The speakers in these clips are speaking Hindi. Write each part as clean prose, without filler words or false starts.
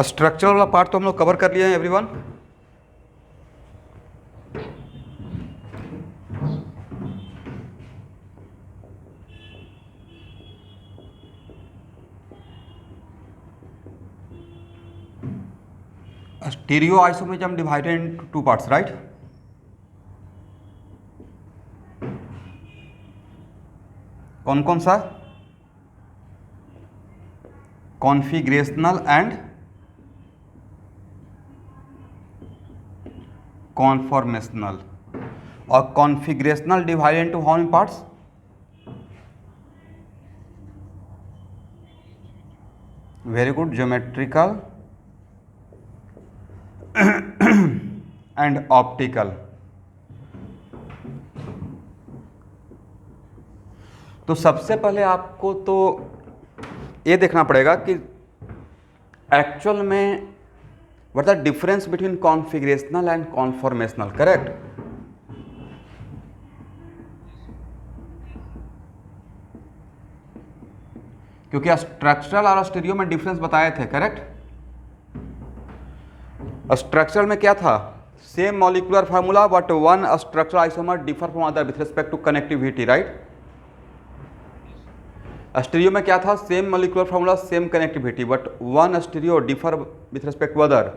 स्ट्रक्चर वाला पार्ट तो हम लोग कवर कर लिए हैं everyone. Stereoisomerism divided into two parts, right? कौन कौन सा? Configurational and conformational. और configurational divided into how many parts? Very good, geometrical and optical. तो सबसे पहले आपको तो ये देखना पड़ेगा कि एक्चुअल में what the difference between configurational and conformational, correct? क्योंकि स्ट्रक्चरल और स्टीरियो में डिफरेंस बताए थे, करेक्ट? स्ट्रक्चरल में क्या था? Same molecular formula but one structural isomer differ from other with respect to connectivity, right? Stereo में क्या था? Same molecular formula, same connectivity, but one stereo differ with respect to other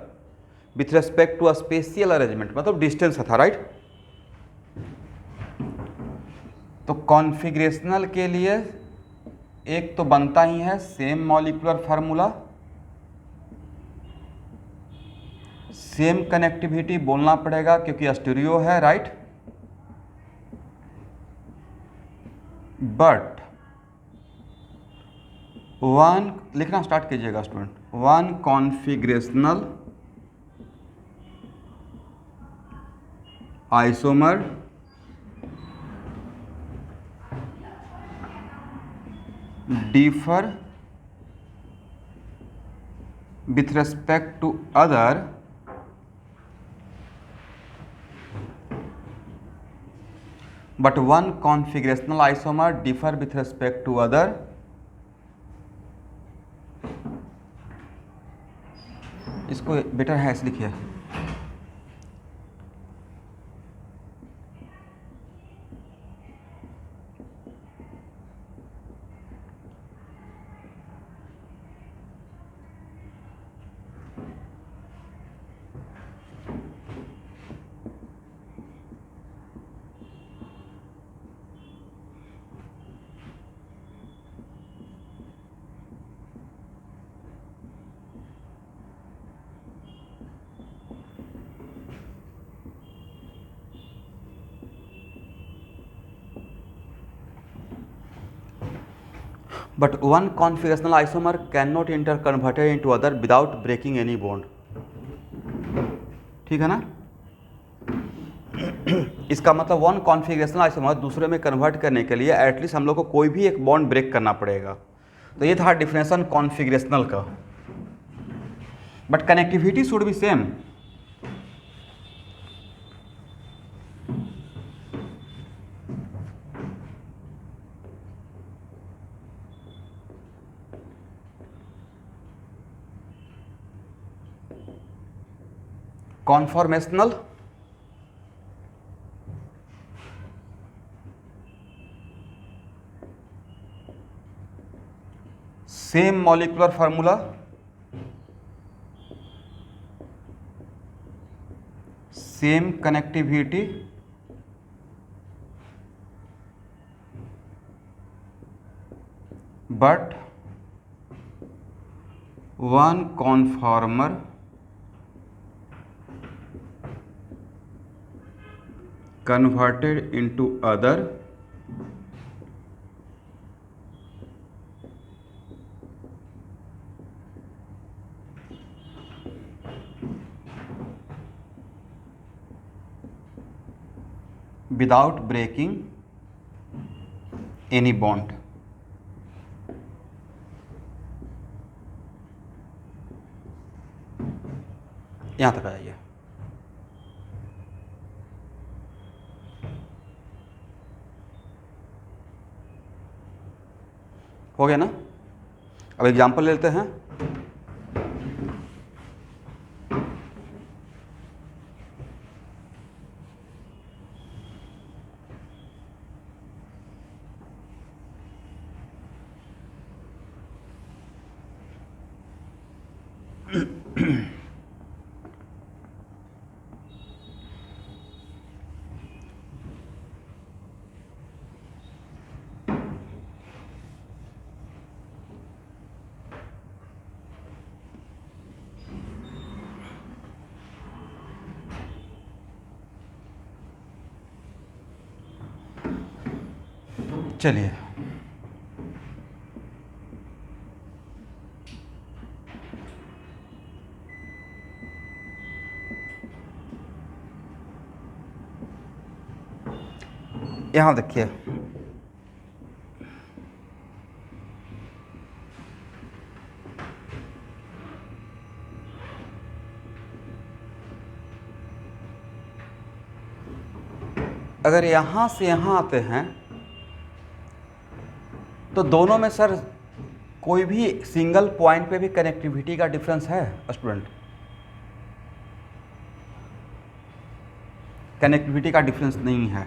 with respect to spatial arrangement, मतलब डिस्टेंस था, राइट? तो कॉन्फिगरेशनल के लिए एक तो बनता ही है same molecular formula, same connectivity बोलना पड़ेगा क्योंकि स्टीरियो है, राइट? बट वन, लिखना स्टार्ट कीजिएगा student, one configurational isomer differ with respect to other but one configurational isomer differ with respect to other इसको बेटर है ऐसे लिखिए। But one configurational isomer cannot interconverted into other without breaking any bond, ठीक है ना? इसका मतलब वन कॉन्फ़िगरेशनल आइसोमर दूसरे में कन्वर्ट करने के लिए एटलीस्ट हम लोग को कोई भी एक बॉन्ड ब्रेक करना पड़ेगा। तो ये था डिफिनेशन कॉन्फ़िगरेशनल का। But connectivity should be same. Conformational same molecular formula, same connectivity, but one conformer converted into other without breaking any bond. यहां तक आ जाइए। हो गया ना? अब एग्जांपल लेते हैं। चलिए, यहां देखिए, अगर यहां से यहां आते हैं तो दोनों में सर कोई भी सिंगल पॉइंट पे भी कनेक्टिविटी का डिफरेंस है स्टूडेंट? कनेक्टिविटी का डिफरेंस नहीं है,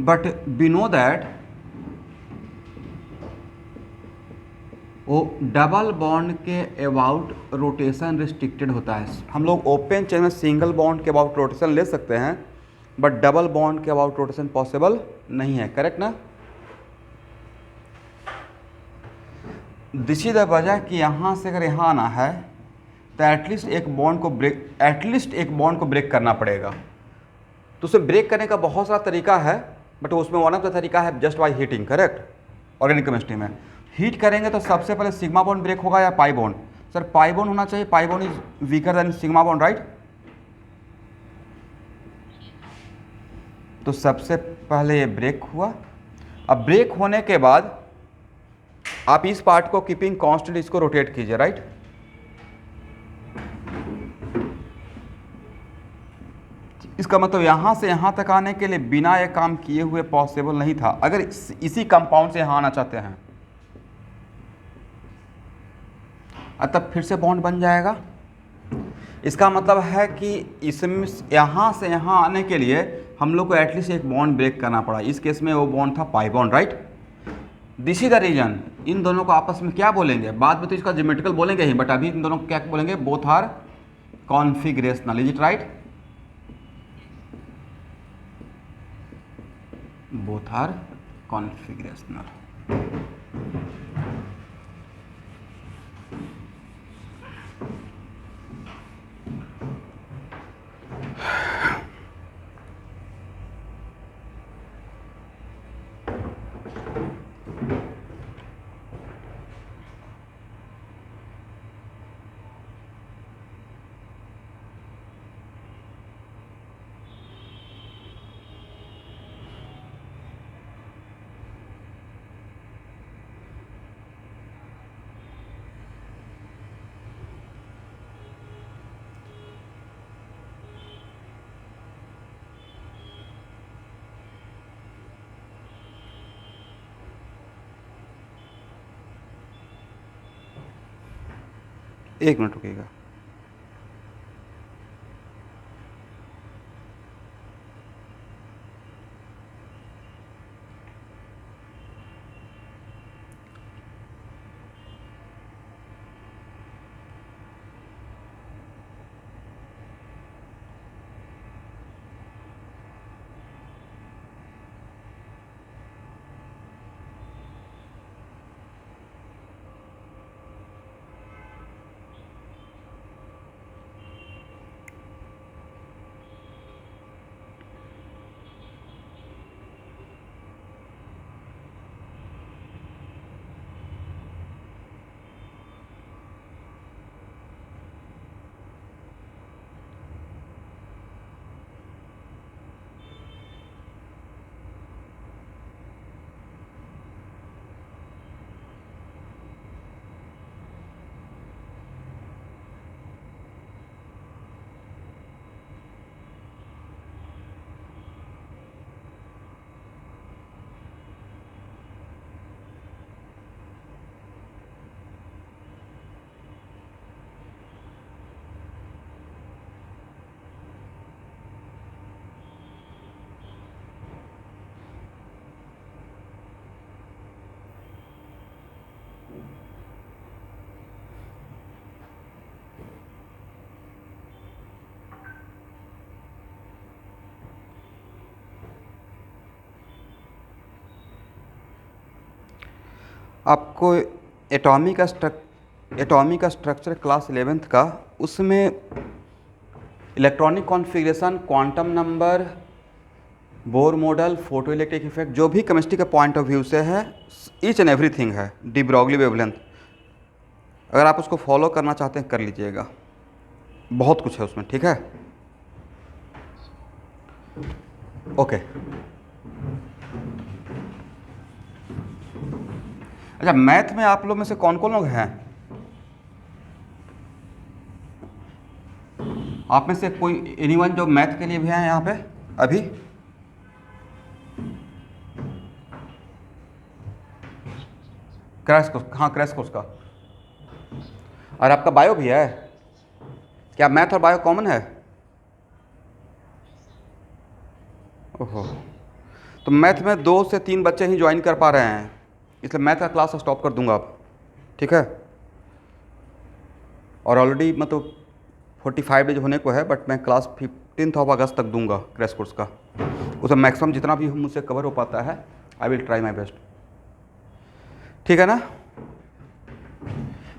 बट वी नो दैट वो डबल बॉन्ड के अबाउट रोटेशन रिस्ट्रिक्टेड होता है। हम लोग ओपन चेन में सिंगल बॉन्ड के अबाउट रोटेशन ले सकते हैं, बट डबल बॉन्ड के अबाउट रोटेशन पॉसिबल नहीं है। करेक्ट ना? दिस इज द वजह कि यहाँ से अगर यहाँ आना है तो एटलीस्ट एक बॉन्ड को ब्रेक करना पड़ेगा। तो उसे ब्रेक करने का बहुत सारा तरीका है, बट उसमें वन ऑफ द तरीका है just by heating. Correct? Organic chemistry में हीट करेंगे तो सबसे पहले सिग्मा बॉन्ड ब्रेक होगा या pi bond? Sir pi bond होना चाहिए। Pi bond is weaker then sigma bond, right? तो सबसे पहले ये ब्रेक हुआ। अब ब्रेक होने के बाद आप इस पार्ट को कीपिंग कांस्टेंट इसको रोटेट कीजिए, राइट? इसका मतलब यहां से यहां तक आने के लिए बिना ये काम किए हुए पॉसिबल नहीं था। अगर इसी कंपाउंड से यहां आना चाहते हैं तब फिर से बॉन्ड बन जाएगा। इसका मतलब है कि इसमें यहां से यहां आने के लिए हम लोग को एटलीस्ट एक बॉन्ड ब्रेक करना पड़ा। इस केस में वो बॉन्ड था pi bond, right? This is the reason. इन दोनों को आपस में क्या बोलेंगे? बाद में तो इसका ज्योमेट्रिकल बोलेंगे ही, बट अभी इन दोनों को क्या बोलेंगे? Both are configurational. Is it right? Both are configurational. एक मिनट रुकिएगा। आपको एटॉमिक का स्ट्रक्चर क्लास 11th का, उसमें electronic configuration, quantum number, Bohr model, photoelectric effect, जो भी केमिस्ट्री के पॉइंट ऑफ व्यू से है, ईच एंड एवरीथिंग है। डी ब्रॉगली वेवलेंथ, अगर आप उसको फॉलो करना चाहते हैं कर लीजिएगा, बहुत कुछ है उसमें, ठीक है। ओके। अच्छा, मैथ में आप लोग में से कौन कौन लोग हैं? आप में से कोई एनीवन जो मैथ के लिए भी हैं यहाँ पे अभी? क्रैश कोर्स, हाँ क्रैश कोर्स का। और आपका बायो भी है क्या? मैथ और बायो कॉमन है? ओहो, तो मैथ में 2 से 3 बच्चे ही ज्वाइन कर पा रहे हैं, इसलिए मैथ का क्लास स्टॉप कर दूंगा आप, ठीक है। और ऑलरेडी मतलब 45 डेज होने को है, बट मैं क्लास 15 अगस्त तक दूंगा क्रैश कोर्स का। उसमें मैक्सिमम जितना भी मुझसे कवर हो पाता है, I will try my best, ठीक है ना।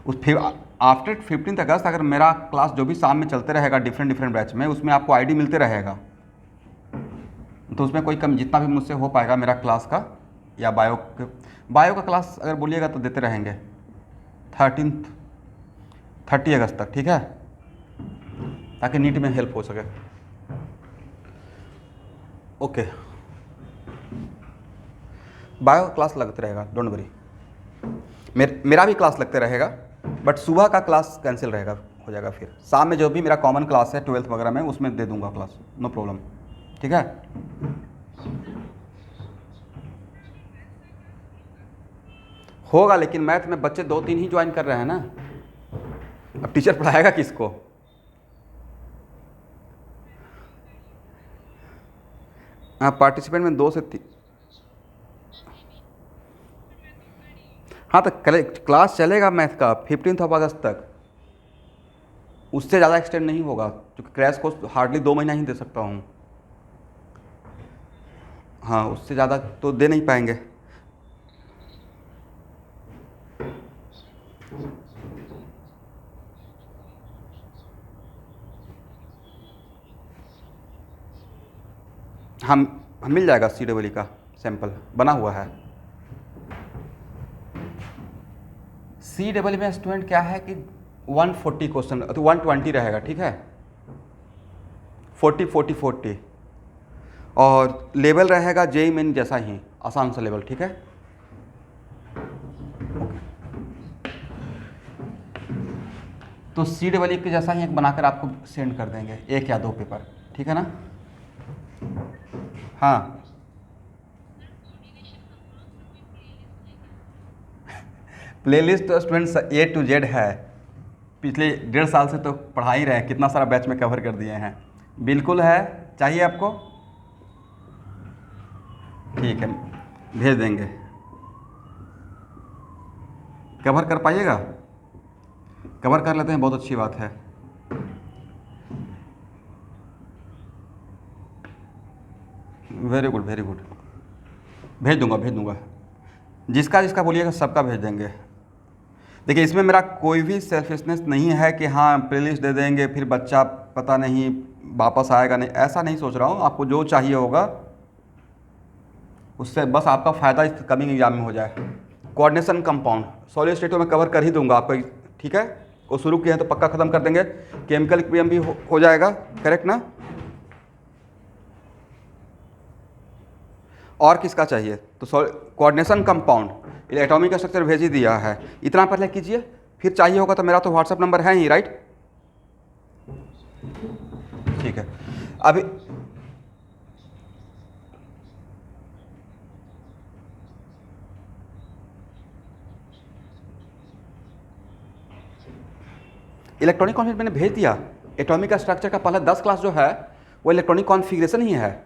उस फिर आफ्टर 15 अगस्त अगर मेरा क्लास जो भी शाम में चलते रहेगा डिफरेंट बैच में, उसमें आपको आईडी मिलते रहेगा, तो उसमें कोई कम जितना भी मुझसे हो पाएगा मेरा क्लास का, या बायो का क्लास अगर बोलिएगा तो देते रहेंगे 30 अगस्त तक, ठीक है, ताकि नीट में हेल्प हो सके। ओके, बायो क्लास लगते रहेगा, डोंट वरी। मेरा भी क्लास लगते रहेगा, बट सुबह का क्लास कैंसिल रहेगा, हो जाएगा। फिर शाम में जो भी मेरा कॉमन क्लास है 12th वगैरह में, उसमें दे दूंगा क्लास, नो प्रॉब्लम, ठीक है। होगा, लेकिन मैथ में बच्चे 2-3 ही ज्वाइन कर रहे हैं ना, अब टीचर पढ़ाएगा किसको? हाँ, पार्टिसिपेंट में 2 से 3। हाँ, तो क्लास चलेगा मैथ का 15 अगस्त तक, उससे ज़्यादा एक्सटेंड नहीं होगा, क्योंकि क्रैश कोर्स हार्डली 2 महीना ही दे सकता हूँ। हाँ, उससे ज़्यादा तो दे नहीं पाएंगे। हम मिल जाएगा CEE का सैंपल बना हुआ है। CEE में स्टूडेंट क्या है कि 140 क्वेश्चन, तो 120 रहेगा, ठीक है, 40 और लेवल रहेगा JEE मेन जैसा ही, आसान सा लेवल, ठीक है। तो CEE के जैसा ही एक बनाकर आपको सेंड कर देंगे, 1 या 2 पेपर, ठीक है ना। हाँ, प्लेलिस्ट तो स्टूडेंट्स A to Z है, पिछले 1.5 साल से तो पढ़ा ही रहे हैं, कितना सारा बैच में कवर कर दिए हैं, बिल्कुल है। चाहिए आपको? ठीक है, भेज देंगे। कवर कर पाइएगा? कवर कर लेते हैं, बहुत अच्छी बात है। वेरी गुड, भेज दूंगा, जिसका बोलिएगा सबका भेज देंगे। देखिए, इसमें मेरा कोई भी सेल्फिशनेस नहीं है कि हाँ प्लेलिस्ट दे देंगे फिर बच्चा पता नहीं वापस आएगा नहीं, ऐसा नहीं सोच रहा हूँ। आपको जो चाहिए होगा उससे बस आपका फ़ायदा इस कमिंग एग्जाम में हो जाए। कोऑर्डिनेशन कंपाउंड सॉलिड स्टेट में कवर कर ही दूंगा आपको, ठीक है। वो शुरू किए हैं तो पक्का ख़त्म कर देंगे। केमिकल इक्विलिब्रियम भी हो जाएगा, करेक्ट ना। और किसका चाहिए? तो कोऑर्डिनेशन कंपाउंड एटॉमिक का स्ट्रक्चर भेज ही दिया है, इतना पहले कीजिए, फिर चाहिए होगा तो मेरा तो व्हाट्सएप नंबर है ही, राइट। ठीक है, अभी इलेक्ट्रॉनिक कॉन्फ़िगरेशन मैंने भेज दिया। एटॉमिक का स्ट्रक्चर का पहला 10 क्लास जो है वो इलेक्ट्रॉनिक कॉन्फ़िगरेशन ही है।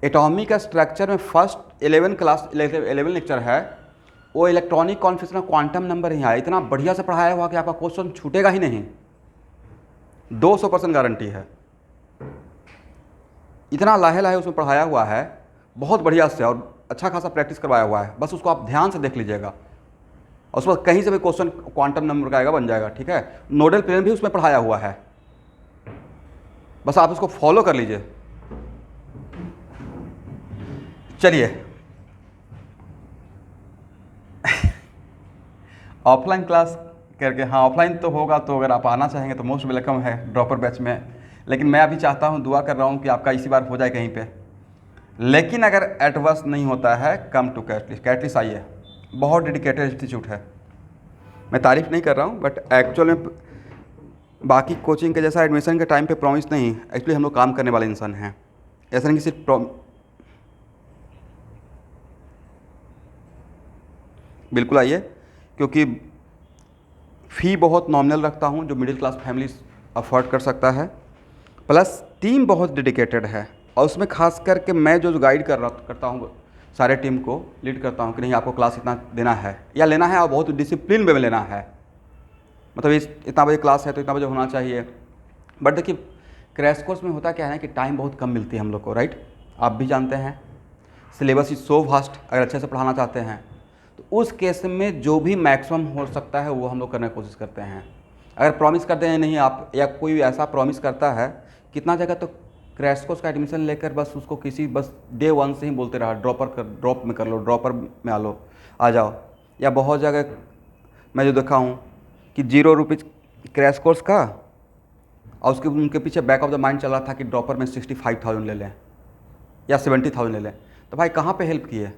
एटॉमिक का स्ट्रक्चर में फर्स्ट 11 लेक्चर है वो इलेक्ट्रॉनिक कॉन्फ़िगरेशन, क्वांटम नंबर ही है। इतना बढ़िया से पढ़ाया हुआ कि आपका क्वेश्चन छूटेगा ही नहीं, 200% गारंटी है। इतना लाहे लाहे उसमें पढ़ाया हुआ है बहुत बढ़िया से, और अच्छा खासा प्रैक्टिस करवाया हुआ है, बस उसको आप ध्यान से देख लीजिएगा और उस पर कहीं से भी क्वेश्चन क्वांटम नंबर का आएगा, बन जाएगा, ठीक है। नोडल प्लेन भी उसमें पढ़ाया हुआ है, बस आप उसको फॉलो कर लीजिए। चलिए ऑफलाइन क्लास करके, हाँ ऑफलाइन तो होगा, तो अगर आप आना चाहेंगे तो मोस्ट वेलकम है ड्रॉपर बैच में। लेकिन मैं अभी चाहता हूँ, दुआ कर रहा हूँ कि आपका इसी बार हो जाए कहीं पे। लेकिन अगर एडवर्स नहीं होता है, कम टू कैटलिस्ट। कैटलिस्ट आइए, बहुत डेडिकेटेड इंस्टीट्यूट है। मैं तारीफ़ नहीं कर रहा हूँ, बट एक्चुअल में बाकी कोचिंग के जैसा एडमिशन के टाइम पे प्रॉमिस नहीं, एक्चुअली हम लोग काम करने वाले इंसान हैं, ऐसा नहीं कि सिर्फ बिल्कुल आइए, क्योंकि फ़ी बहुत नॉमिनल रखता हूँ जो मिडिल क्लास फैमिली अफोर्ड कर सकता है, प्लस टीम बहुत डेडिकेटेड है, और उसमें खास करके मैं जो गाइड करता हूँ सारे टीम को, लीड करता हूँ कि नहीं आपको क्लास इतना देना है या लेना है, और बहुत डिसिप्लिन वे में लेना है। मतलब इतना बजे क्लास है तो इतना बजे होना चाहिए। बट देखिए क्रैश कोर्स में होता क्या है कि टाइम बहुत कम मिलती है हम लोग को, राइट, आप भी जानते हैं। सिलेबस इज सो वास्ट, अगर अच्छे से पढ़ाना चाहते हैं तो उस केस में जो भी मैक्सिमम हो सकता है वो हम लोग करने की कोशिश करते हैं। अगर प्रॉमिस करते हैं नहीं आप, या कोई ऐसा प्रॉमिस करता है, कितना जगह तो क्रैश कोर्स का एडमिशन लेकर बस उसको किसी बस डे 1 से ही बोलते रहा ड्रॉप में कर लो, ड्रॉपर में आ जाओ। या बहुत जगह मैं जो देखा हूँ कि 0 रुपीज़ क्रैश कोर्स का, और उसके उनके पीछे बैक ऑफ द माइंड चल रहा था कि ड्रॉपर में 65,000 ले लें या 70,000 ले लें। तो भाई कहाँ पे हेल्प किए?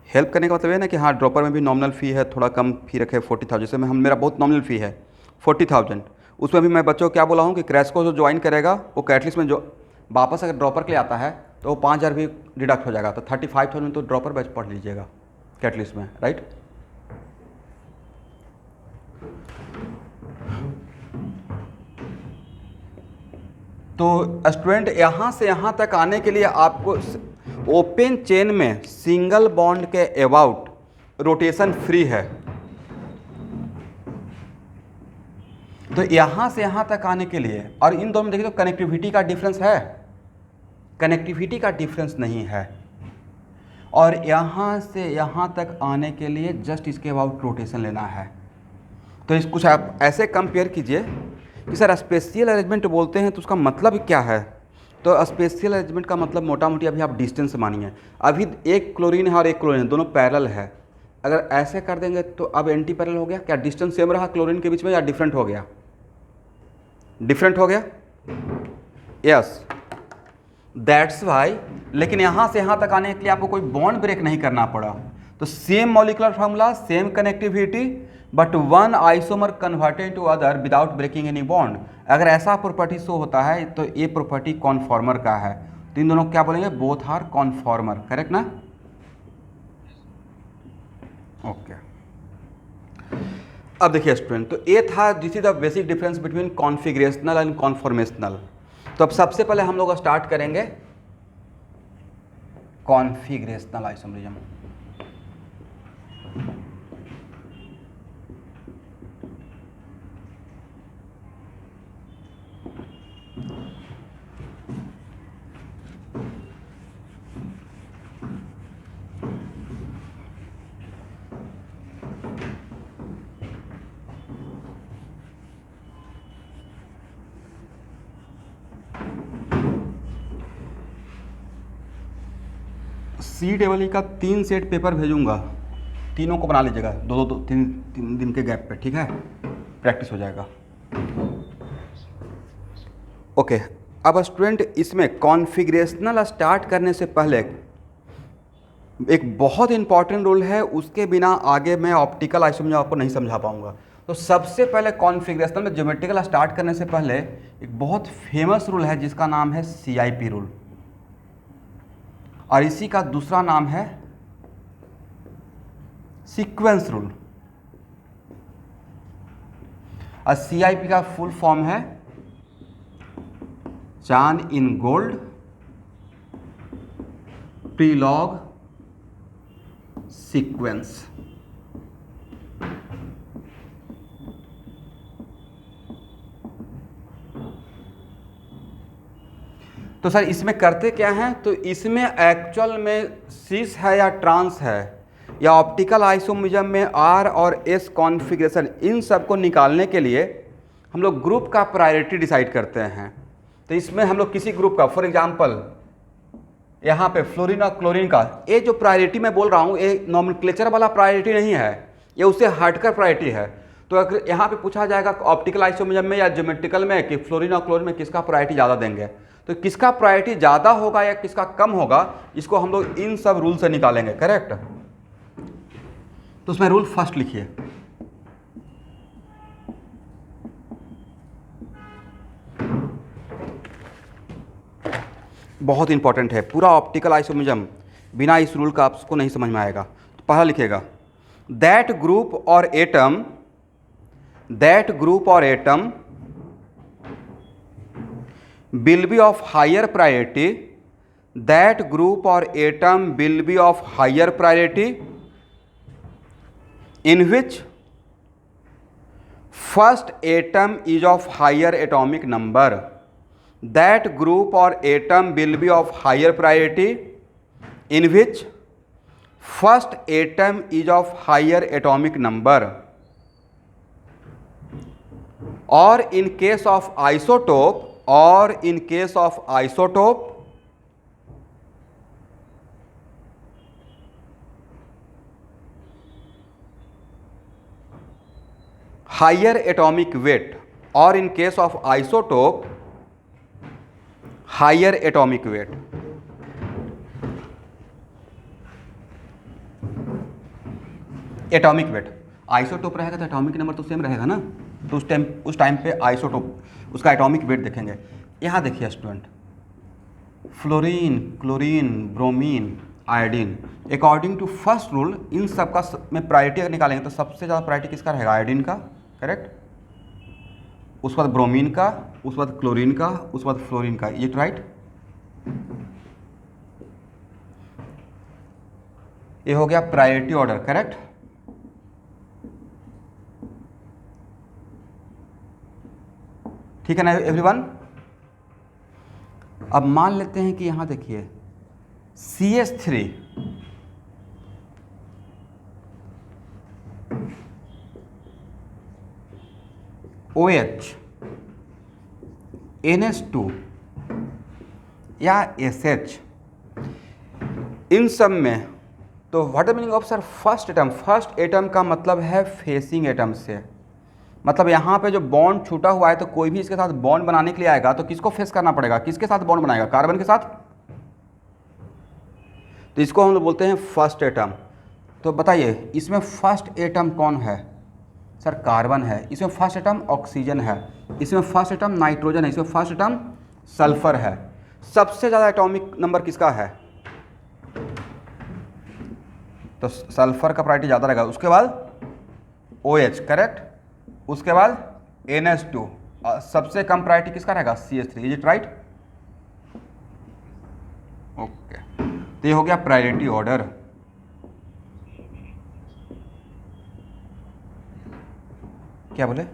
हेल्प करने का मतलब ये ना कि हाँ ड्रॉपर में भी नॉमिनल फ़ी है, थोड़ा कम फ़ी रखे 40,000, जैसे मैं मेरा बहुत नॉमिनल फ़ी है 40,000, उसमें भी मैं बच्चों को क्या बोला हूँ कि क्रैश कोर्स जो ज्वाइन करेगा वो कैटलिस्ट में जो वापस अगर ड्रॉपर के लिए आता है तो वो 5,000 भी डिडक्ट हो जाएगा, तो 35,000 तो ड्रॉपर बैच पढ़ लीजिएगा कैटलिस्ट में, राइट। तो स्टूडेंट यहाँ से यहाँ तक आने के लिए आपको ओपन चेन में सिंगल बॉन्ड के अबाउट रोटेशन फ्री है। तो यहाँ से यहाँ तक आने के लिए, और इन दोनों में देखिए तो कनेक्टिविटी का डिफरेंस है, कनेक्टिविटी का डिफरेंस नहीं है। और यहाँ से यहाँ तक आने के लिए जस्ट इसके अबाउट रोटेशन लेना है। तो इस कुछ आप ऐसे कंपेयर कीजिए कि सर स्पेशियल अरेंजमेंट बोलते हैं तो उसका मतलब क्या है। तो स्पेशियल अरेंजमेंट का मतलब मोटा मोटी अभी आप डिस्टेंस मानिए, अभी एक क्लोरीन है और एक क्लोरीन है, दोनों पैरेलल है। अगर ऐसे कर देंगे तो अब एंटी पैरेलल हो गया, क्या डिस्टेंस सेम रहा क्लोरीन के बीच में या डिफरेंट हो गया? डिफरेंट हो गया, यस, दैट्स वाई। लेकिन यहाँ से यहाँ तक आने के लिए आपको कोई बॉन्ड ब्रेक नहीं करना पड़ा। तो same molecular formula, same connectivity, but one isomer converted to other without breaking any bond. अगर ऐसा प्रॉपर्टी शो होता है तो ये प्रॉपर्टी कॉन्फॉर्मर का है। तो इन दोनों को क्या बोलेंगे? बोथ आर कॉन्फॉर्मर, करेक्ट ना? ओके अब देखिए स्टूडेंट, तो ये था, this is the basic difference between configurational and conformational. तो अब सबसे पहले हम लोग स्टार्ट करेंगे कॉन्फिगरेशनल आइसोमरिज्म। CEE का 3 सेट पेपर भेजूंगा, तीनों को बना लीजिएगा, दो तीन दिन के गैप पे, ठीक है, प्रैक्टिस हो जाएगा। ओके अब स्टूडेंट इसमें कॉन्फिगरेशनल स्टार्ट करने से पहले एक बहुत इंपॉर्टेंट रूल है, उसके बिना आगे मैं ऑप्टिकल आइसोमरिज्म आपको नहीं समझा पाऊंगा। तो सबसे पहले कॉन्फिगरेशनल में ज्योमेट्रिकल स्टार्ट करने से पहले एक बहुत फेमस रूल है जिसका नाम है CIP रूल, और इसी का दूसरा नाम है सीक्वेंस रूल। और CIP का फुल फॉर्म है चान इन गोल्ड प्रीलॉग सीक्वेंस। तो सर इसमें करते क्या हैं, तो इसमें एक्चुअल में सिस है या ट्रांस है या ऑप्टिकल आइसोमरिज्म में आर और एस कॉन्फ़िगरेशन, इन सब को निकालने के लिए हम लोग ग्रुप का प्रायोरिटी डिसाइड करते हैं। तो इसमें हम लोग किसी ग्रुप का, फॉर एग्जांपल यहाँ पे फ्लोरीन और क्लोरीन का, ये जो प्रायोरिटी मैं बोल रहा हूँ ये नॉमेनक्लेचर वाला प्रायोरिटी नहीं है, ये उससे हटकर प्रायोरिटी है। तो अगर यहाँ पे पूछा जाएगा ऑप्टिकल आइसोमरिज्म में या ज्योमेट्रिकल में कि फ्लोरीन और क्लोरीन में किसका प्रायोरिटी ज़्यादा देंगे, तो किसका प्रायोरिटी ज़्यादा होगा या किसका कम होगा, इसको हम लोग इन सब रूल से निकालेंगे, करेक्ट। तो उसमें रूल फर्स्ट लिखिए, बहुत इंपॉर्टेंट है, पूरा ऑप्टिकल आइसोमरिज्म बिना इस रूल का आपको नहीं समझ में आएगा। तो पहला लिखिएगा, दैट ग्रुप और atom will be of higher priority, that group or atom will be of higher priority in which first atom is of higher atomic number. That group or atom will be of higher priority in which first atom is of higher atomic number. Or in case of isotope, higher atomic weight, or in case of isotope higher atomic weight. Atomic weight, isotope रहेगा तो एटॉमिक नंबर तो सेम रहेगा ना, तो उस टाइम पे आइसोटोप उसका एटॉमिक वेट देखेंगे। यहाँ देखिए student, fluorine, chlorine, bromine, iodine, according to first rule इन सब का में प्रायोरिटी निकालेंगे तो सबसे ज़्यादा प्रायोरिटी किसका रहेगा, आयोडीन का, करेक्ट। उसके बाद ब्रोमीन का, उसके बाद क्लोरीन का, उसके बाद फ्लोरीन का, ये राइट। ये हो गया प्रायोरिटी ऑर्डर, करेक्ट। ठीक है ना एवरीवन। अब मान लेते हैं कि यहां देखिए CH3 OH NH2 या SH, इन सब में तो what the meaning of sir first atom का मतलब है फेसिंग एटम से, मतलब यहाँ पे जो बॉन्ड छूटा हुआ है तो कोई भी इसके साथ बॉन्ड बनाने के लिए आएगा तो किसको फेस करना पड़ेगा, किसके साथ बॉन्ड बनाएगा, कार्बन के साथ। तो इसको हम लोग बोलते हैं फर्स्ट एटम। तो बताइए इसमें फर्स्ट एटम कौन है सर, कार्बन है। इसमें फर्स्ट एटम ऑक्सीजन है, इसमें फर्स्ट एटम नाइट्रोजन है, इसमें फर्स्ट एटम सल्फर है। सबसे ज़्यादा एटॉमिक नंबर किसका है, तो सल्फर का प्रायोरिटी ज़्यादा रहेगा। उसके बाद OH, करेक्ट। उसके बाद NH2, सबसे कम प्रायोरिटी किसका रहेगा, CH3, is it right. Okay, तो ये हो गया प्रायोरिटी ऑर्डर। क्या बोले,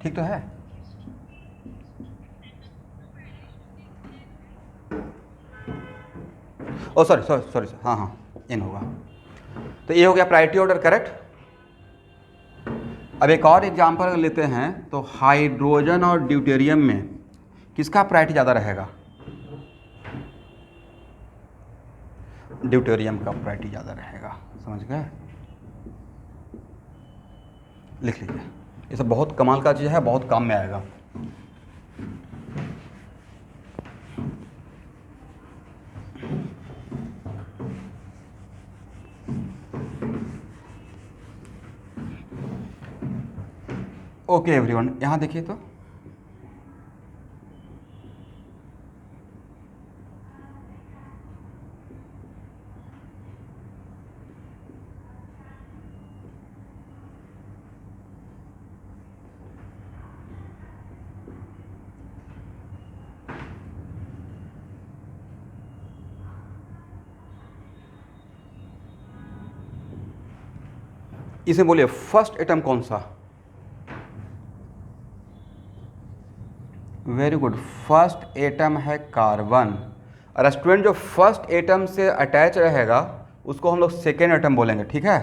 ठीक तो है। ओ सॉरी, हाँ इन होगा। तो ये हो गया प्रायोरिटी ऑर्डर, करेक्ट। अब एक और एग्जांपल लेते हैं, तो हाइड्रोजन और ड्यूटेरियम में किसका प्रायोरिटी ज़्यादा रहेगा, ड्यूटेरियम का प्रायोरिटी ज़्यादा रहेगा, समझ गए। लिख लीजिए, ये सब बहुत कमाल का चीज़ है, बहुत काम में आएगा। ओके एवरीवन, यहाँ देखिए तो इसे बोलिए फर्स्ट एटम कौन सा, वेरी गुड, फर्स्ट एटम है कार्बन, और स्टूडेंट जो फर्स्ट एटम से अटैच रहेगा उसको हम लोग सेकेंड एटम बोलेंगे, ठीक है।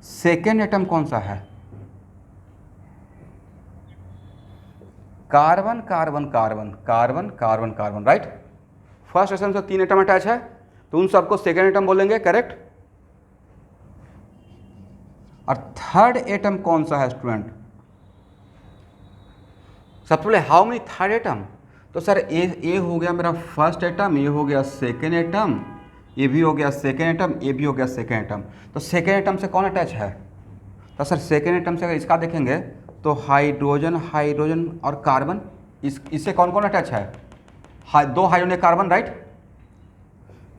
सेकेंड एटम कौन सा है? Carbon carbon carbon carbon carbon carbon, right. First atom से 3 एटम अटैच है तो उन सबको सेकेंड एटम बोलेंगे, करेक्ट। और थर्ड एटम कौन सा है स्टूडेंट? सबसे पहले हाउ मेनी थर्ड एटम? तो सर ए हो गया मेरा फर्स्ट एटम, ये हो गया सेकेंड एटम, ये भी हो गया सेकेंड एटम, ये भी हो गया सेकेंड एटम। तो सेकेंड एटम से कौन अटैच है? तो सर सेकेंड एटम से अगर इसका देखेंगे तो हाइड्रोजन हाइड्रोजन और कार्बन, इससे कौन कौन अटैच है? 2 हाइड्रोजन कार्बन, राइट।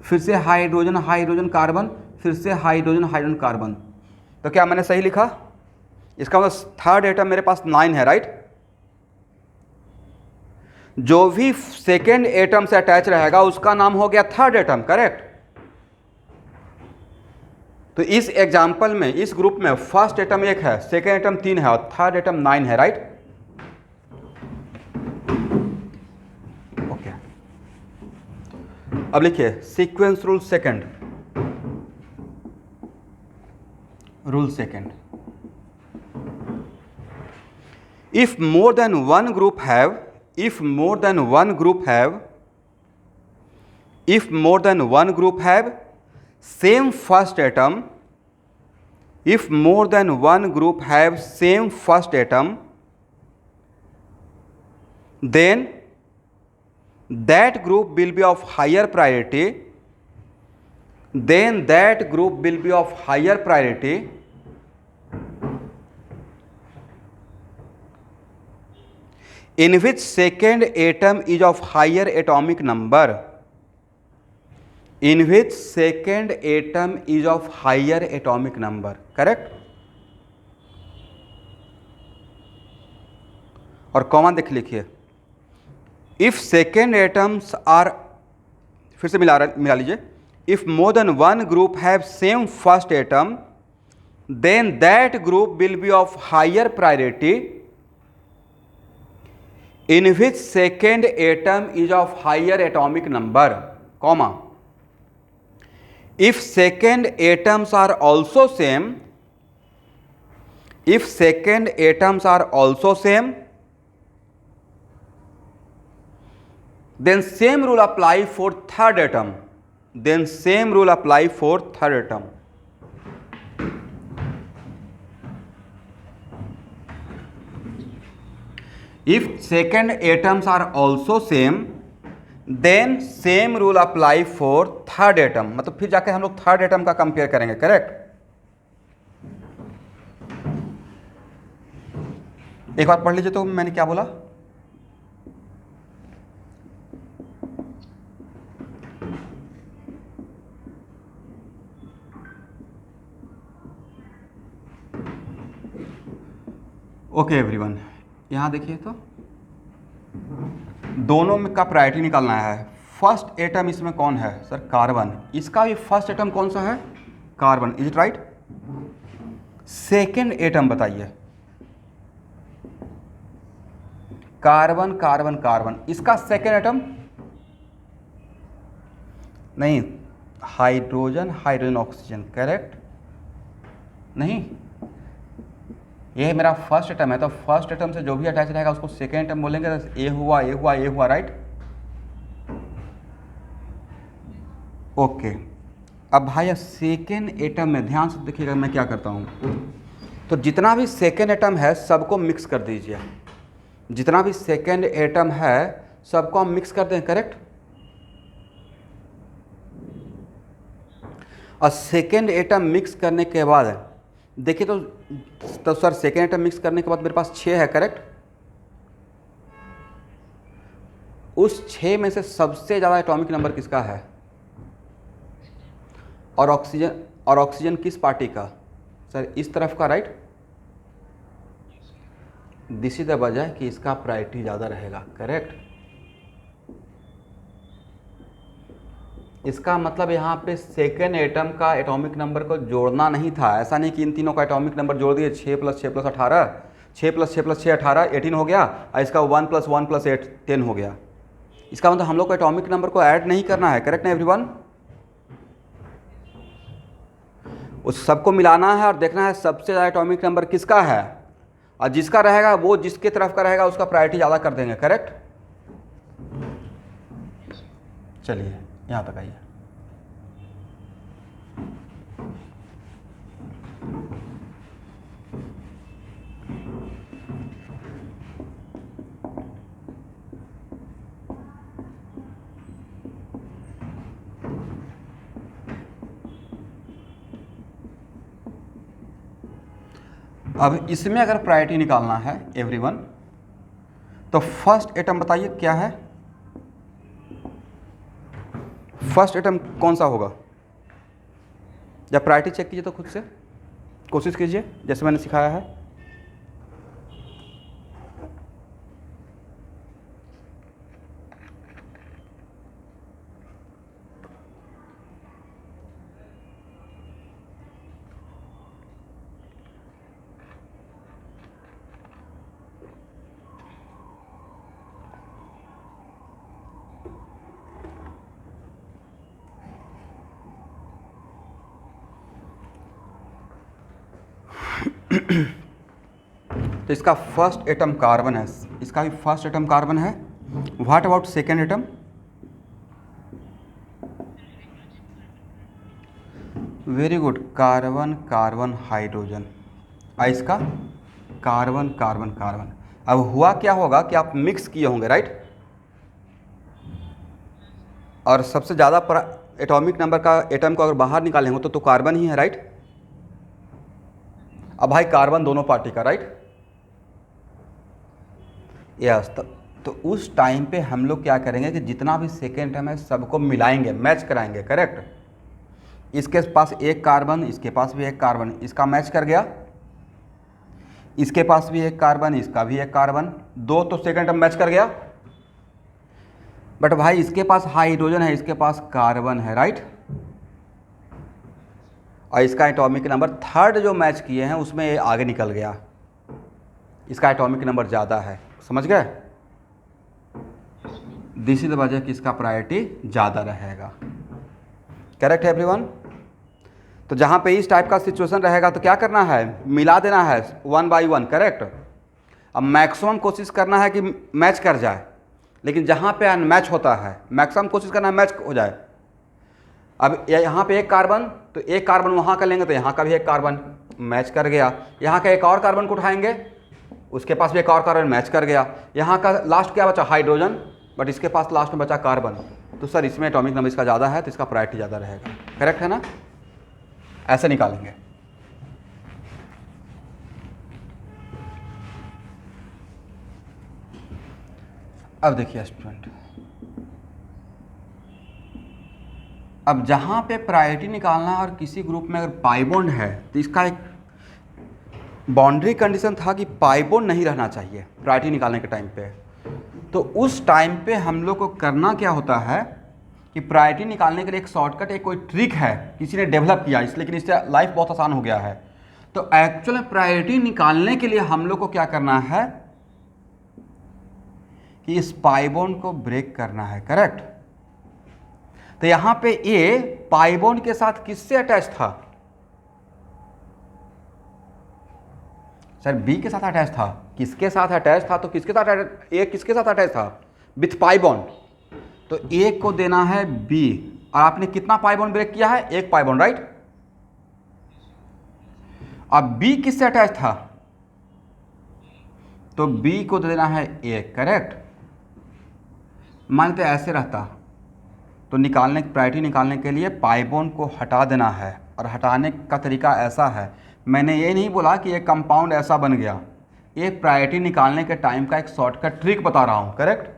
फिर से हाइड्रोजन हाइड्रोजन कार्बन, फिर से हाइड्रोजन हाइड्रोजन कार्बन। तो क्या मैंने सही लिखा? इसका मतलब थर्ड एटम मेरे पास 9 है, राइट। जो भी सेकेंड एटम से अटैच रहेगा उसका नाम हो गया थर्ड एटम, करेक्ट। तो इस एग्जाम्पल में, इस ग्रुप में फर्स्ट एटम 1 है, सेकेंड एटम 3 है और थर्ड एटम 9 है, राइट। ओके, अब लिखिए sequence rule second. Rule second, if more than one group have if more than one group have same first atom, if more than one group have same first atom, then that group will be of higher priority, in which second atom is of higher atomic number, correct। और कॉमन देख लिखिए, if second atoms are, फिर से मिला लीजिए, if more than one group have same first atom, then that group will be of higher priority in which second atom is of higher atomic number, comma, if second atoms are also same, then same rule apply for third atom, if second atoms are also same, then same rule apply for third atom, मतलब फिर जाके हम लोग थर्ड एटम का कंपेयर करेंगे, करेक्ट। एक बार पढ़ लीजिए तो मैंने क्या बोला। ओके एवरीवन, यहाँ देखिए तो दोनों में का प्रायोरिटी निकालना है। फर्स्ट एटम इसमें कौन है? Sir carbon. इसका भी फर्स्ट एटम कौन सा है? Carbon, is it right. Second atom बताइए। कार्बन कार्बन कार्बन, इसका सेकेंड एटम नहीं, हाइड्रोजन हाइड्रोजन ऑक्सीजन, करेक्ट। नहीं, ये मेरा फर्स्ट एटम है, तो फर्स्ट एटम से जो भी अटैच रहेगा उसको सेकेंड एटम बोलेंगे। तो ए हुआ ए हुआ ए हुआ, राइट। ओके, अब भाई सेकेंड एटम में ध्यान से देखिएगा मैं क्या करता हूँ। तो जितना भी सेकेंड एटम है सबको मिक्स कर दीजिए, जितना भी सेकेंड एटम है सबको हम मिक्स कर दें, करेक्ट। और सेकेंड एटम मिक्स करने के बाद देखिए तो सर सेकेंड एटम मिक्स करने के बाद मेरे पास 6 है, करेक्ट। उस 6 में से सबसे ज़्यादा एटॉमिक नंबर किसका है? और ऑक्सीजन किस पार्टी का? सर इस तरफ का, राइट। दिस इज द वजह कि इसका प्रायोरिटी ज़्यादा रहेगा, करेक्ट। इसका मतलब यहाँ पे सेकेंड एटम का एटॉमिक नंबर को जोड़ना नहीं था। ऐसा नहीं कि इन तीनों का एटॉमिक नंबर जोड़ दिए 6 + 6 + 18, 6 + 6 + 6 18, 18 हो गया, और इसका 1 + 1 + 8 10 हो गया। इसका मतलब हम लोग को एटॉमिक नंबर को ऐड नहीं करना है, करेक्ट ना एवरीवन? उस सबको मिलाना है और देखना है सबसे ज़्यादा एटॉमिक नंबर किसका है, और जिसका रहेगा वो जिसके तरफ का रहेगा उसका प्रायोरिटी ज़्यादा कर देंगे, करेक्ट? चलिए यहाँ तक आइए। अब इसमें अगर प्रायोरिटी निकालना है एवरीवन, तो फर्स्ट एटम बताइए क्या है? फर्स्ट एटम कौन सा होगा? जब प्रायोरिटी चेक कीजिए तो खुद से कोशिश कीजिए जैसे मैंने सिखाया है। तो इसका फर्स्ट एटम कार्बन है, इसका भी फर्स्ट एटम कार्बन है। What about second atom? Very good, carbon carbon hydrogen, और इसका कार्बन कार्बन कार्बन। अब हुआ क्या होगा कि आप मिक्स किए होंगे, राइट? और सबसे ज़्यादा एटॉमिक नंबर का एटम को अगर बाहर निकालेंगे तो कार्बन ही है, राइट? अब भाई कार्बन दोनों पार्टी का, राइट? यस। तो उस टाइम पे हम लोग क्या करेंगे कि जितना भी सेकेंड एटम है सबको मिलाएंगे, मैच कराएंगे, करेक्ट? इसके पास एक कार्बन, इसके पास भी एक कार्बन, इसका मैच कर गया, इसके पास भी एक कार्बन, इसका भी एक कार्बन, दो तो सेकेंड एटम मैच कर गया। बट भाई इसके पास हाइड्रोजन है, इसके पास कार्बन है, राइट? और इसका एटॉमिक नंबर थर्ड जो मैच किए हैं उसमें ये आगे निकल गया, इसका एटॉमिक नंबर ज़्यादा है, समझ गए? दिस इज द वजह कि इसका प्रायोरिटी ज़्यादा रहेगा, करेक्ट है एवरीवन? तो जहाँ पे इस टाइप का सिचुएशन रहेगा तो क्या करना है, मिला देना है 1 by 1, करेक्ट? अब मैक्सिमम कोशिश करना है कि मैच कर जाए, लेकिन जहाँ पे अनमैच होता है मैक्सिमम कोशिश करना है मैच हो जाए। अब यहाँ पे एक कार्बन, तो एक कार्बन वहाँ का लेंगे तो यहाँ का भी एक कार्बन मैच कर गया, यहाँ का एक और कार्बन को उठाएंगे, उसके पास भी एक और कार्बन मैच कर गया, यहाँ का लास्ट क्या बचा, हाइड्रोजन, बट इसके पास लास्ट में बचा कार्बन। तो सर इसमें एटॉमिक नंबर इसका ज़्यादा है तो इसका प्रायोरिटी ज़्यादा रहेगा, करेक्ट है ना? ऐसे निकालेंगे। अब देखिए स्टूडेंट, अब जहाँ पे प्रायोरिटी निकालना है और किसी ग्रुप में अगर पाई बॉन्ड है तो इसका एक बाउंड्री कंडीशन था कि पाई बॉन्ड नहीं रहना चाहिए प्रायोरिटी निकालने के टाइम पे। तो उस टाइम पे हम लोग को करना क्या होता है कि प्रायोरिटी निकालने के लिए एक शॉर्टकट, एक कोई ट्रिक है किसी ने डेवलप किया, लेकिन इससे लाइफ बहुत आसान हो गया है। तो एक्चुअल में प्रायोरिटी निकालने के लिए हम लोग को क्या करना है कि इस पाई बॉन्ड को ब्रेक करना है, करेक्ट? तो यहां पे ए पाई बॉन्ड के साथ किससे अटैच था? सर बी के साथ अटैच था। किसके साथ अटैच था? तो किसके साथ ए किसके साथ अटैच था? With pi bond. तो ए को देना है बी, और आपने कितना पाई बॉन्ड ब्रेक किया है? एक पाई बॉन्ड, राइट? अब बी किससे अटैच था? तो बी को दे देना है ए, करेक्ट? मानते ऐसे रहता तो निकालने प्रायोरिटी निकालने के लिए पाई बॉन्ड को हटा देना है, और हटाने का तरीका ऐसा है, मैंने ये नहीं बोला कि एक कंपाउंड ऐसा बन गया, एक प्रायोरिटी निकालने के टाइम का एक शॉर्टकट ट्रिक बता रहा हूं, करेक्ट?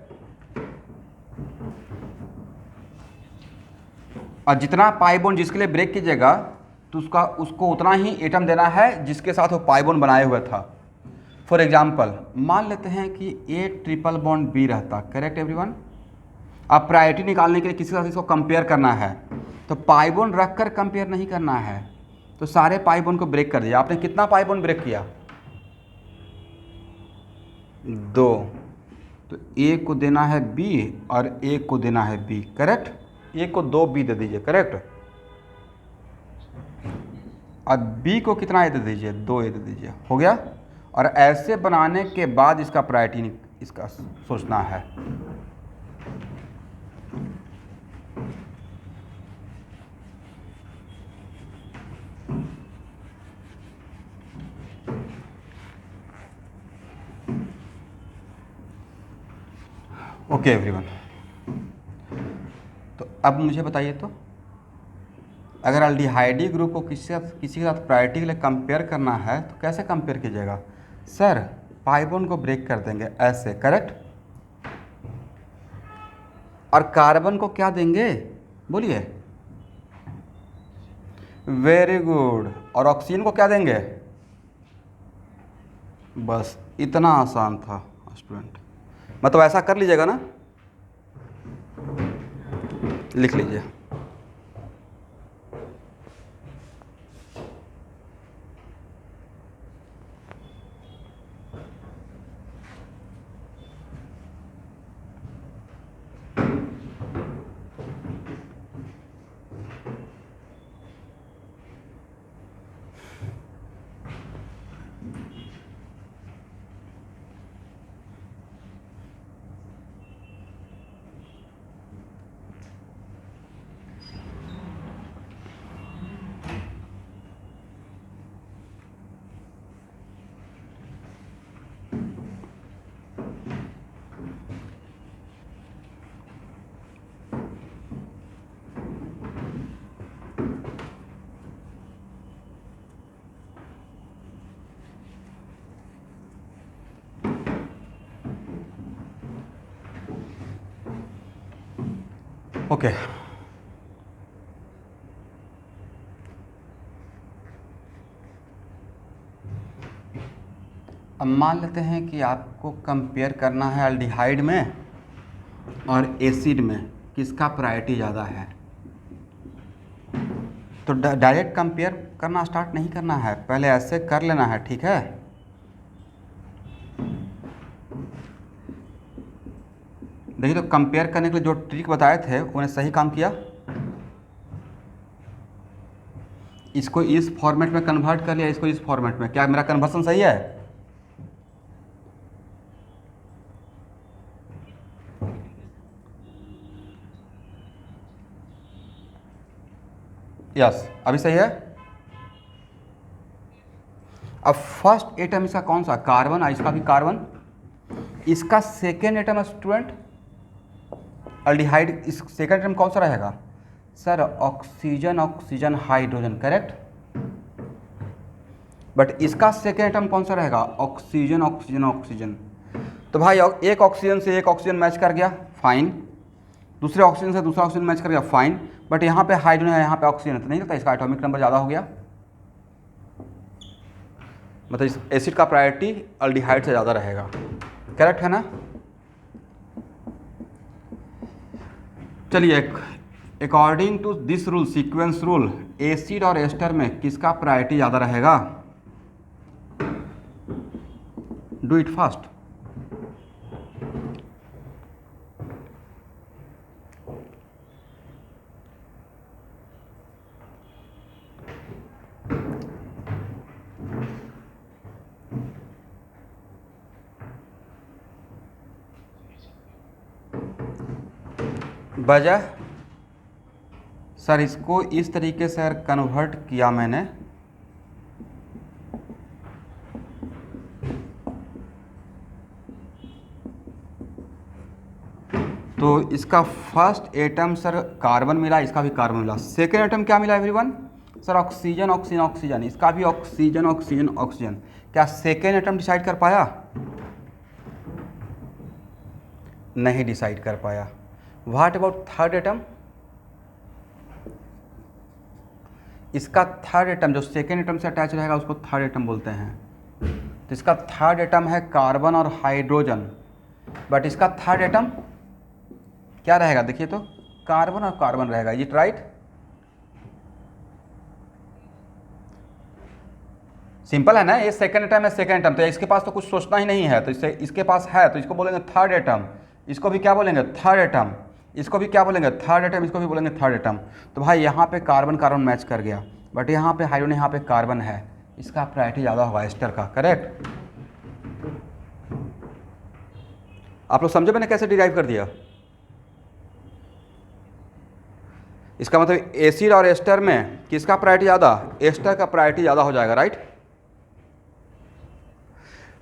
और जितना पाई बॉन्ड जिसके लिए ब्रेक कीजिएगा तो उसको उतना ही एटम देना है जिसके साथ वो पाई बॉन्ड बनाए हुए था। फॉर एग्जाम्पल मान लेते हैं कि ए ट्रिपल बॉन्ड बी रहता, करेक्ट एवरीवन? अब प्रायोरिटी निकालने के लिए किसी के साथ इसको कंपेयर करना है, तो पाई बॉन्ड रखकर कंपेयर नहीं करना है, तो सारे पाई बॉन्ड को ब्रेक कर दिया। आपने कितना पाई बॉन्ड ब्रेक किया? 2, तो ए को देना है बी और ए को देना है बी, करेक्ट। ए को 2 बी दे दीजिए, करेक्ट। और बी को कितना ए दे दीजिए, 2 ए दे दीजिए, हो गया। और ऐसे बनाने के बाद इसका प्रायोरिटी इसका सोचना है। ओके एवरीवन, तो अब मुझे बताइए तो अगर अल्डिहाइडी ग्रुप को किसी के साथ प्रायोरिटी के लिए कंपेयर करना है तो कैसे कंपेयर कीजिएगा? सर पाई बॉन्ड को ब्रेक कर देंगे ऐसे, करेक्ट। और कार्बन को क्या देंगे, बोलिए? Very good. और ऑक्सीजन को क्या देंगे? बस इतना आसान था स्टूडेंट, मतलब ऐसा कर लीजिएगा ना, लिख लीजिए। ओके अब मान लेते हैं कि आपको कंपेयर करना है अल्डिहाइड में और एसिड में, किसका प्रायोरिटी ज़्यादा है। तो डायरेक्ट कंपेयर करना स्टार्ट नहीं करना है, पहले ऐसे कर लेना है, ठीक है। देखिए तो कंपेयर करने के लिए जो ट्रिक बताए थे उन्हें सही काम किया। इसको इस फॉर्मेट में कन्वर्ट कर लिया, इसको इस फॉर्मेट में, क्या मेरा कन्वर्सन सही है? यस, अभी सही है। अब फर्स्ट एटम इसका कौन सा? कार्बन। इसका भी कार्बन। इसका सेकेंड एटम स्टूडेंट अल्डिहाइड, इस सेकेंड एटम कौन सा रहेगा? Sir oxygen, oxygen, hydrogen, correct. But इसका सेकेंड एटम कौन सा रहेगा? Oxygen, oxygen, oxygen. तो भाई एक ऑक्सीजन से एक ऑक्सीजन मैच कर गया, फाइन। दूसरे ऑक्सीजन से दूसरा ऑक्सीजन मैच कर गया, फाइन। बट यहाँ पे हाइड्रोजन है, यहाँ पे ऑक्सीजन है, तो नहीं लगता इसका एटॉमिक नंबर ज़्यादा हो गया? मतलब इस एसिड का प्रायोरिटी अल्डिहाइड से ज़्यादा रहेगा, करेक्ट है ना? चलिए, according to this rule, sequence rule, acid और एस्टर में किसका प्रायोरिटी ज़्यादा रहेगा? Do it fast. वजह सर इसको इस तरीके से कन्वर्ट किया मैंने, तो इसका फर्स्ट एटम सर कार्बन मिला, इसका भी कार्बन मिला। सेकेंड एटम क्या मिला everyone? Sir oxygen, oxygen, oxygen, इसका भी ऑक्सीजन, ऑक्सीजन, ऑक्सीजन। क्या सेकेंड एटम डिसाइड कर पाया? नहीं डिसाइड कर पाया। What about third atom? इसका थर्ड एटम जो सेकेंड एटम से अटैच रहेगा उसको थर्ड एटम बोलते हैं। तो इसका थर्ड एटम है कार्बन और हाइड्रोजन, बट इसका थर्ड एटम क्या रहेगा? देखिए तो कार्बन और कार्बन रहेगा, इज इट राइट? सिंपल है ना, ये सेकंड एटम है, सेकंड एटम, तो इसके पास तो कुछ सोचना ही नहीं है, तो इससे इसके पास है तो इसको बोलेंगे थर्ड एटम, इसको भी क्या बोलेंगे थर्ड एटम, इसको भी क्या बोलेंगे थर्ड एटम, इसको भी बोलेंगे थर्ड एटम। तो भाई यहाँ पे कार्बन कार्बन मैच कर गया, बट यहाँ पे हाइड्रोजन, यहाँ पे कार्बन है, इसका प्रायोरिटी ज़्यादा होगा एस्टर का, करेक्ट। आप लोग समझे मैंने कैसे डिराइव कर दिया? इसका मतलब एसिड और एस्टर में किसका प्रायोरिटी ज़्यादा? एस्टर का प्रायोरिटी ज़्यादा हो जाएगा, राइट।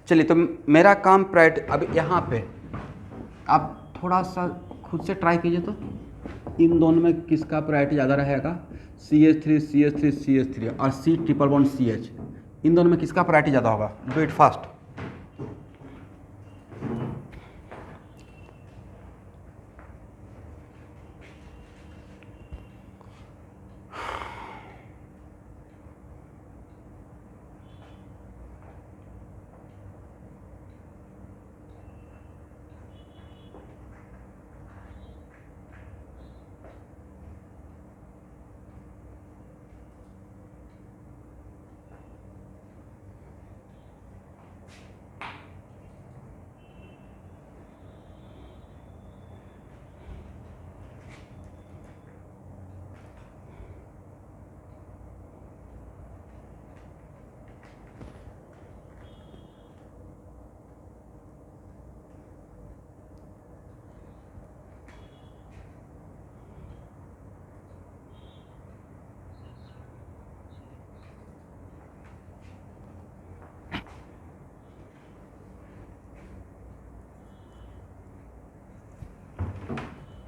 चलिए, तो मेरा काम प्रायोरिटी, अब यहाँ पे आप थोड़ा सा खुद से ट्राई कीजिए, तो इन दोनों में किसका प्रायोरिटी ज़्यादा रहेगा? CH3 CH3 CH3 और C ट्रिपल बॉन्ड CH, इन दोनों में किसका प्रायोरिटी ज़्यादा होगा? Do it fast.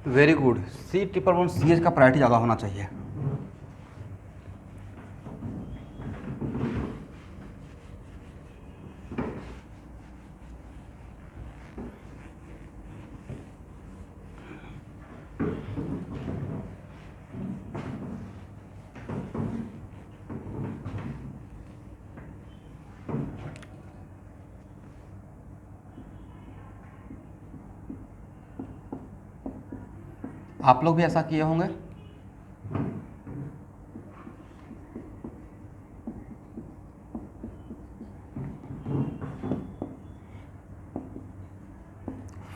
Very good, C triple bond CH का प्रायोरिटी ज़्यादा होना चाहिए। आप लोग भी ऐसा किए होंगे।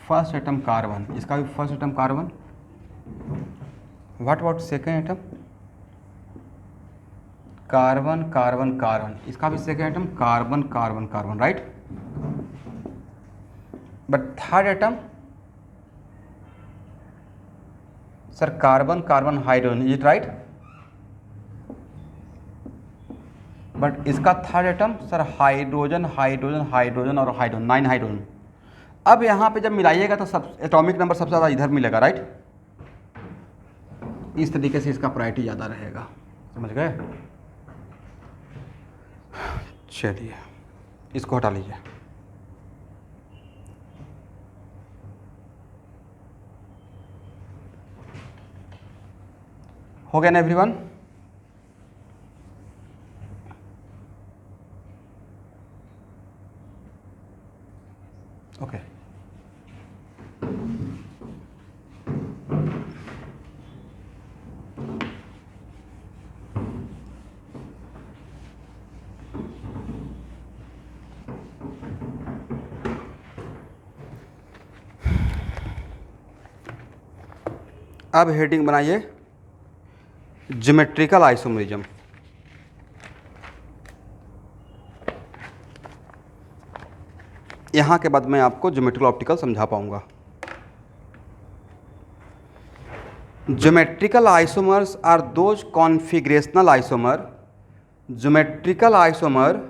फर्स्ट एटम कार्बन, इसका भी first atom carbon. What about second atom? Carbon carbon carbon, इसका भी second atom carbon carbon carbon, right. But third atom sir carbon carbon hydrogen, is it right? But इसका third atom sir hydrogen hydrogen hydrogen और हाइड्रोजन, 9 हाइड्रोजन। अब यहाँ पे जब मिलाइएगा तो सब एटॉमिक नंबर सबसे ज़्यादा इधर मिलेगा, राइट। इस तरीके से इसका प्रायोरिटी ज़्यादा रहेगा, समझ गए। चलिए इसको हटा लीजिए। हो गया ना एवरीवन? ओके। अब हेडिंग बनाइए ज्योमेट्रिकल आइसोमरिज्म। यहाँ के बाद मैं आपको ज्योमेट्रिकल ऑप्टिकल समझा पाऊंगा। Geometrical isomers are those configurational isomer. Geometrical isomer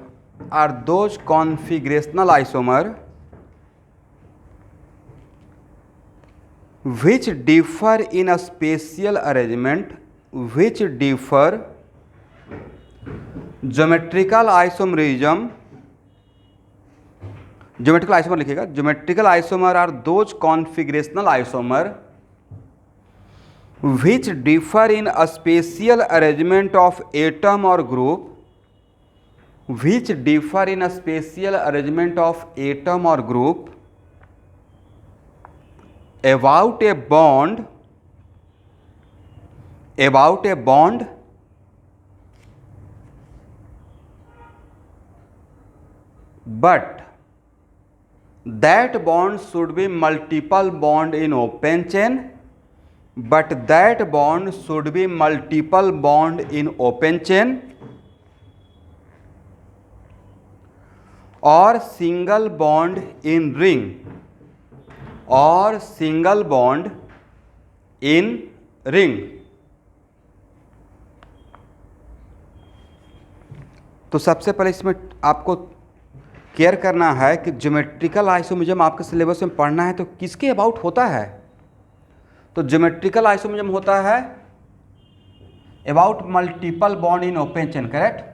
are those configurational isomer which differ in a spatial arrangement, which differ geometrical isomerism, geometrical isomer लिखिएगा, geometrical isomer are those configurational isomer which differ in a spatial arrangement of atom or group, which differ in a spatial arrangement of atom or group about a bond but that bond should be multiple bond in open chain, but that bond should be multiple bond in open chain or single bond in ring or single bond in ring। तो सबसे पहले इसमें आपको केयर करना है कि ज्योमेट्रिकल आइसोमेरिज्म आपके सिलेबस में पढ़ना है तो किसके अबाउट होता है। तो ज्योमेट्रिकल आइसोमेरिज्म होता है about multiple bond in open chain, correct.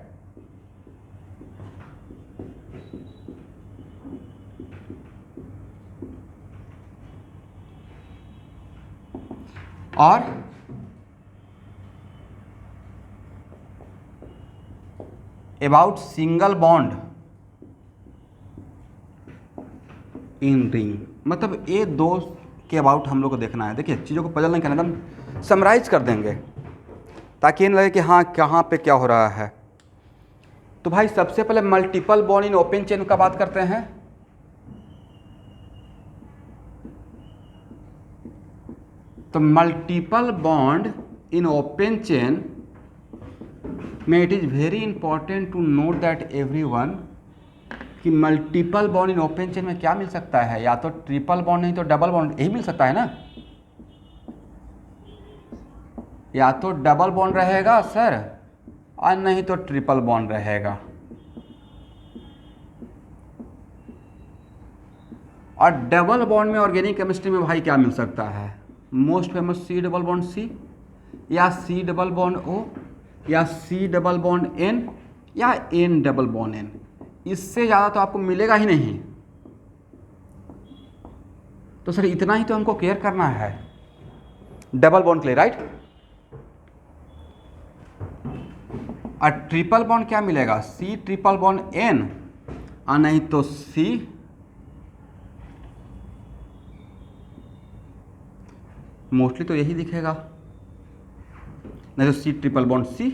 और about single bond in ring. मतलब ये दो के अबाउट हम लोग को देखना है। देखिए चीज़ों को पजल नहीं करना, एकदम समराइज कर देंगे ताकि ये न लगे कि हाँ कहाँ पे क्या हो रहा है। तो भाई सबसे पहले multiple bond in open chain का बात करते हैं। तो multiple bond in open chain में it is very important to note that everyone कि multiple bond in open chain में क्या मिल सकता है, या तो ट्रिपल बॉन्ड नहीं तो डबल बॉन्ड, यही मिल सकता है ना। या तो डबल बॉन्ड रहेगा सर और नहीं तो ट्रिपल बॉन्ड रहेगा। और डबल बॉन्ड में ऑर्गेनिक केमिस्ट्री में भाई क्या मिल सकता है, most famous C double bond C, या सी डबल बॉन्ड ओ, या सी डबल बॉन्ड एन, या एन डबल बॉन्ड एन। इससे ज़्यादा तो आपको मिलेगा ही नहीं। तो सर इतना ही तो हमको केयर करना है डबल बॉन्ड के लिए, राइट। और ट्रिपल बॉन्ड क्या मिलेगा, सी ट्रिपल बॉन्ड एन, और नहीं तो सी मोस्टली तो यही दिखेगा, नहीं तो सी ट्रिपल बॉन्ड सी।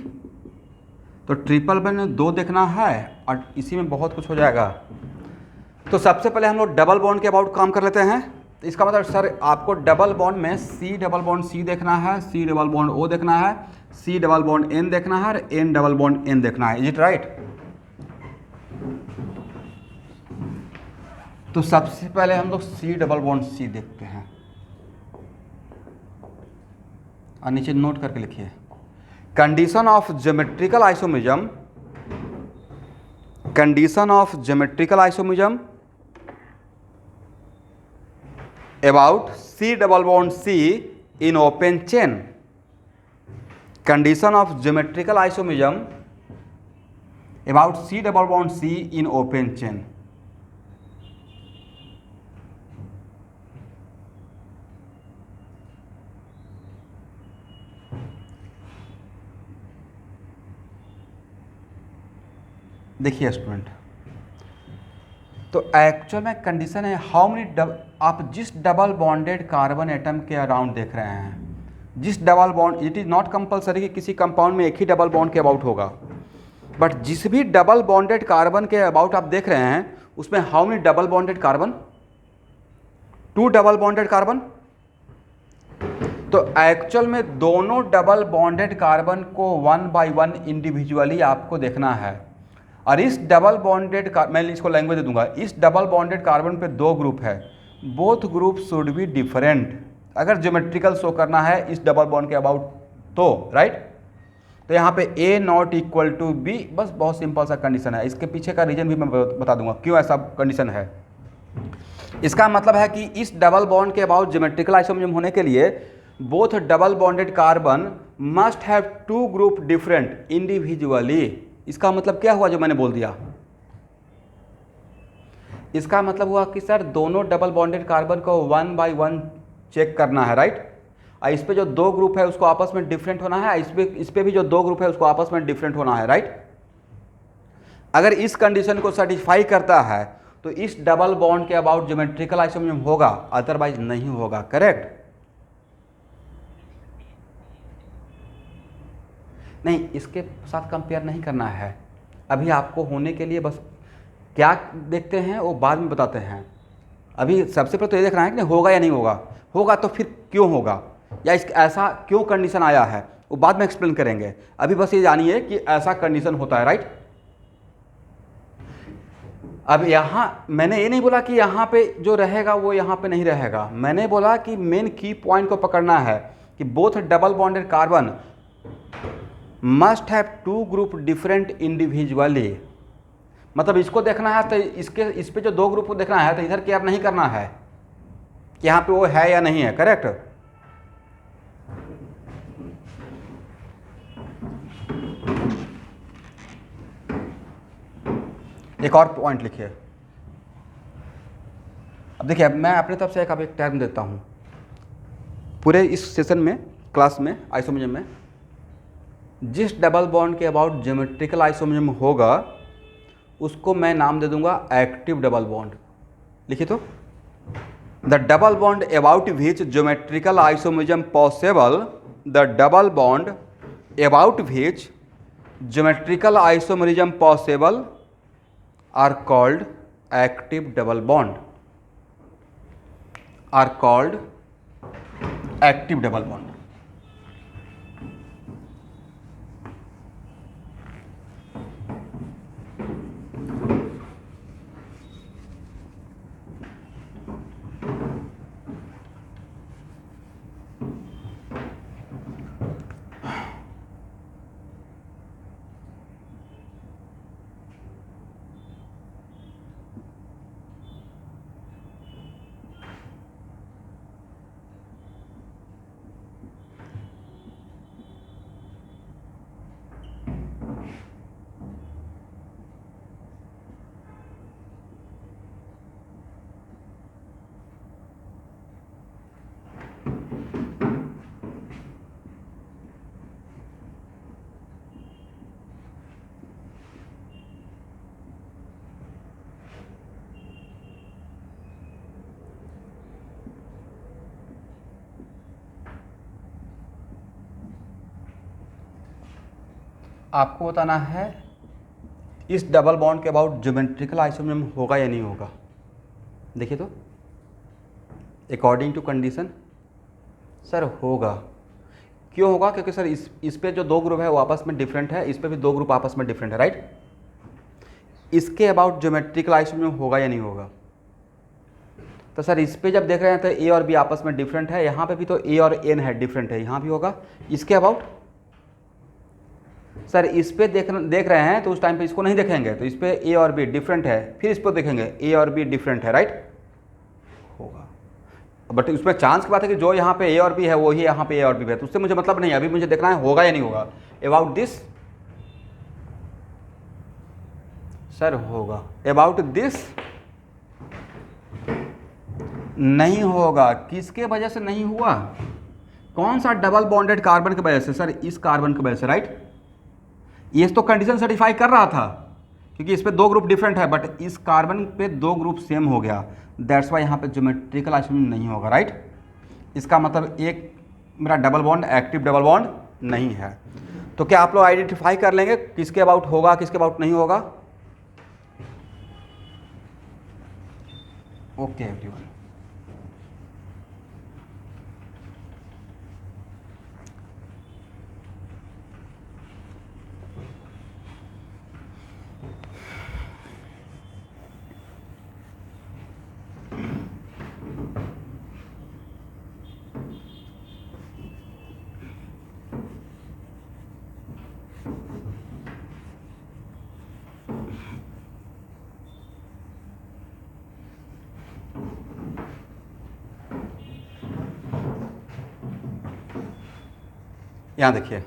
तो ट्रिपल बॉन्ड में दो देखना है और इसी में बहुत कुछ हो जाएगा। तो सबसे पहले हम लोग डबल बॉन्ड के अबाउट काम कर लेते हैं। तो इसका मतलब सर आपको डबल बॉन्ड में सी डबल बॉन्ड सी देखना है, सी डबल बॉन्ड ओ देखना है, सी डबल बॉन्ड एन देखना है और एन डबल बॉन्ड एन देखना है। Is it right. तो सबसे पहले हम लोग सी डबल बॉन्ड सी देखते हैं और नीचे नोट करके लिखिए, condition of geometrical isomerism, condition of geometrical isomerism about C double bond C in open chain, condition of geometrical isomerism about C double bond C in open chain। देखिए स्टूडेंट, तो एक्चुअल में कंडीशन है हाउ मेनी, आप जिस डबल बॉन्डेड कार्बन एटम के अराउंड देख रहे हैं, जिस double bond, it is not compulsory कि किसी कंपाउंड में एक ही डबल बॉन्ड के अबाउट होगा, बट जिस भी डबल बॉन्डेड कार्बन के अबाउट आप देख रहे हैं उसमें how many double bonded carbon, 2 double bonded carbon. तो एक्चुअल में दोनों डबल बॉन्डेड कार्बन को 1 by 1 इंडिविजुअली आपको देखना है। और इस डबल बॉन्डेड, मैं इसको लैंग्वेज दे दूंगा, इस डबल बॉन्डेड कार्बन पे 2 ग्रुप है, both group should be different अगर ज्योमेट्रिकल शो करना है इस डबल बॉन्ड के अबाउट तो, राइट। तो यहाँ पे A not equal to B, बस बहुत सिंपल सा कंडीशन है। इसके पीछे का रीजन भी मैं बता दूंगा क्यों ऐसा कंडीशन है। इसका मतलब है कि इस डबल बॉन्ड के अबाउट ज्योमेट्रिकल आइसोमेरिज्म होने के लिए both double bonded carbon must have 2 group different individually. इसका मतलब क्या हुआ जो मैंने बोल दिया, इसका मतलब हुआ कि सर दोनों डबल बॉन्डेड कार्बन को 1 by 1 चेक करना है, राइट। और इस पे जो 2 ग्रुप है उसको आपस में डिफरेंट होना है, इस पे भी जो 2 ग्रुप है उसको आपस में डिफरेंट होना है, राइट। अगर इस कंडीशन को सेटिस्फाई करता है तो इस डबल बॉन्ड के अबाउट ज्योमेट्रिकल आइसोमेरिज्म होगा, अदरवाइज नहीं होगा, करेक्ट। नहीं, इसके साथ कंपेयर नहीं करना है, अभी आपको होने के लिए बस क्या देखते हैं वो बाद में बताते हैं। अभी सबसे पहले तो ये देखना है कि नहीं होगा या नहीं होगा, होगा तो फिर क्यों होगा, या इस ऐसा क्यों कंडीशन आया है वो बाद में एक्सप्लेन करेंगे। अभी बस ये जानिए कि ऐसा कंडीशन होता है, राइट। अब यहाँ मैंने ये नहीं बोला कि यहाँ पे जो रहेगा वो यहाँ पे नहीं रहेगा, मैंने बोला कि मेन की पॉइंट को पकड़ना है कि both double bonded carbon must have two group different individually. मतलब इसको देखना है तो इस पे जो दो ग्रुप को देखना है तो इधर केयर नहीं करना है कि यहाँ पे वो है या नहीं है, करेक्ट। एक और पॉइंट लिखिए। अब देखिए, अब मैं अपने तरफ से एक टर्म देता हूँ पूरे इस सेशन में, क्लास में, आइसोमरिज्म में जिस डबल बॉन्ड के अबाउट ज्योमेट्रिकल आइसोमरिज्म होगा उसको मैं नाम दे दूंगा एक्टिव डबल बॉन्ड। लिखिए तो, the double bond about which geometrical isomerism possible, the double bond about which geometrical isomerism possible are called active double bond, are called active double bond। आपको बताना है इस डबल बॉन्ड के अबाउट ज्योमेट्रिकल आइसोमरिज्म होगा या नहीं होगा। देखिए तो, अकॉर्डिंग टू कंडीशन सर होगा। क्यों होगा? क्योंकि सर इस पे जो दो ग्रुप है वो आपस में डिफरेंट है, इस पे भी दो ग्रुप आपस में डिफरेंट है, राइट। इसके अबाउट ज्योमेट्रिकल आइसोमरिज्म होगा या नहीं होगा। तो सर इस पे जब देख रहे हैं तो ए और बी आपस में डिफरेंट है, यहाँ पे भी तो ए और एन है डिफरेंट है, यहाँ भी होगा। इसके अबाउट सर इस पे देख रहे हैं तो उस टाइम पे इसको नहीं देखेंगे, तो इस पे ए और बी डिफरेंट है, फिर इस पर देखेंगे ए और बी डिफरेंट है, राइट, होगा। बट उसमें चांस की बात है कि जो यहाँ पे ए और बी है वही यहाँ पे ए और बी है, तो उससे मुझे मतलब नहीं है, अभी मुझे देखना है होगा या नहीं होगा। अबाउट दिस सर होगा, अबाउट दिस नहीं होगा। किसके वजह से नहीं हुआ? कौन सा डबल बॉन्डेड कार्बन की वजह से? सर इस कार्बन की वजह से, राइट। ये तो कंडीशन सेटिस्फाई कर रहा था क्योंकि इस पे दो ग्रुप डिफरेंट है, बट इस कार्बन पे दो ग्रुप सेम हो गया, दैट्स वाई यहाँ पे ज्योमेट्रिकल आइसोमरिज्म नहीं होगा, राइट। इसका मतलब एक मेरा double bond active double bond नहीं है। तो क्या आप लोग आइडेंटिफाई कर लेंगे किसके अबाउट होगा किसके अबाउट नहीं होगा? Okay everyone. यहाँ देखिए,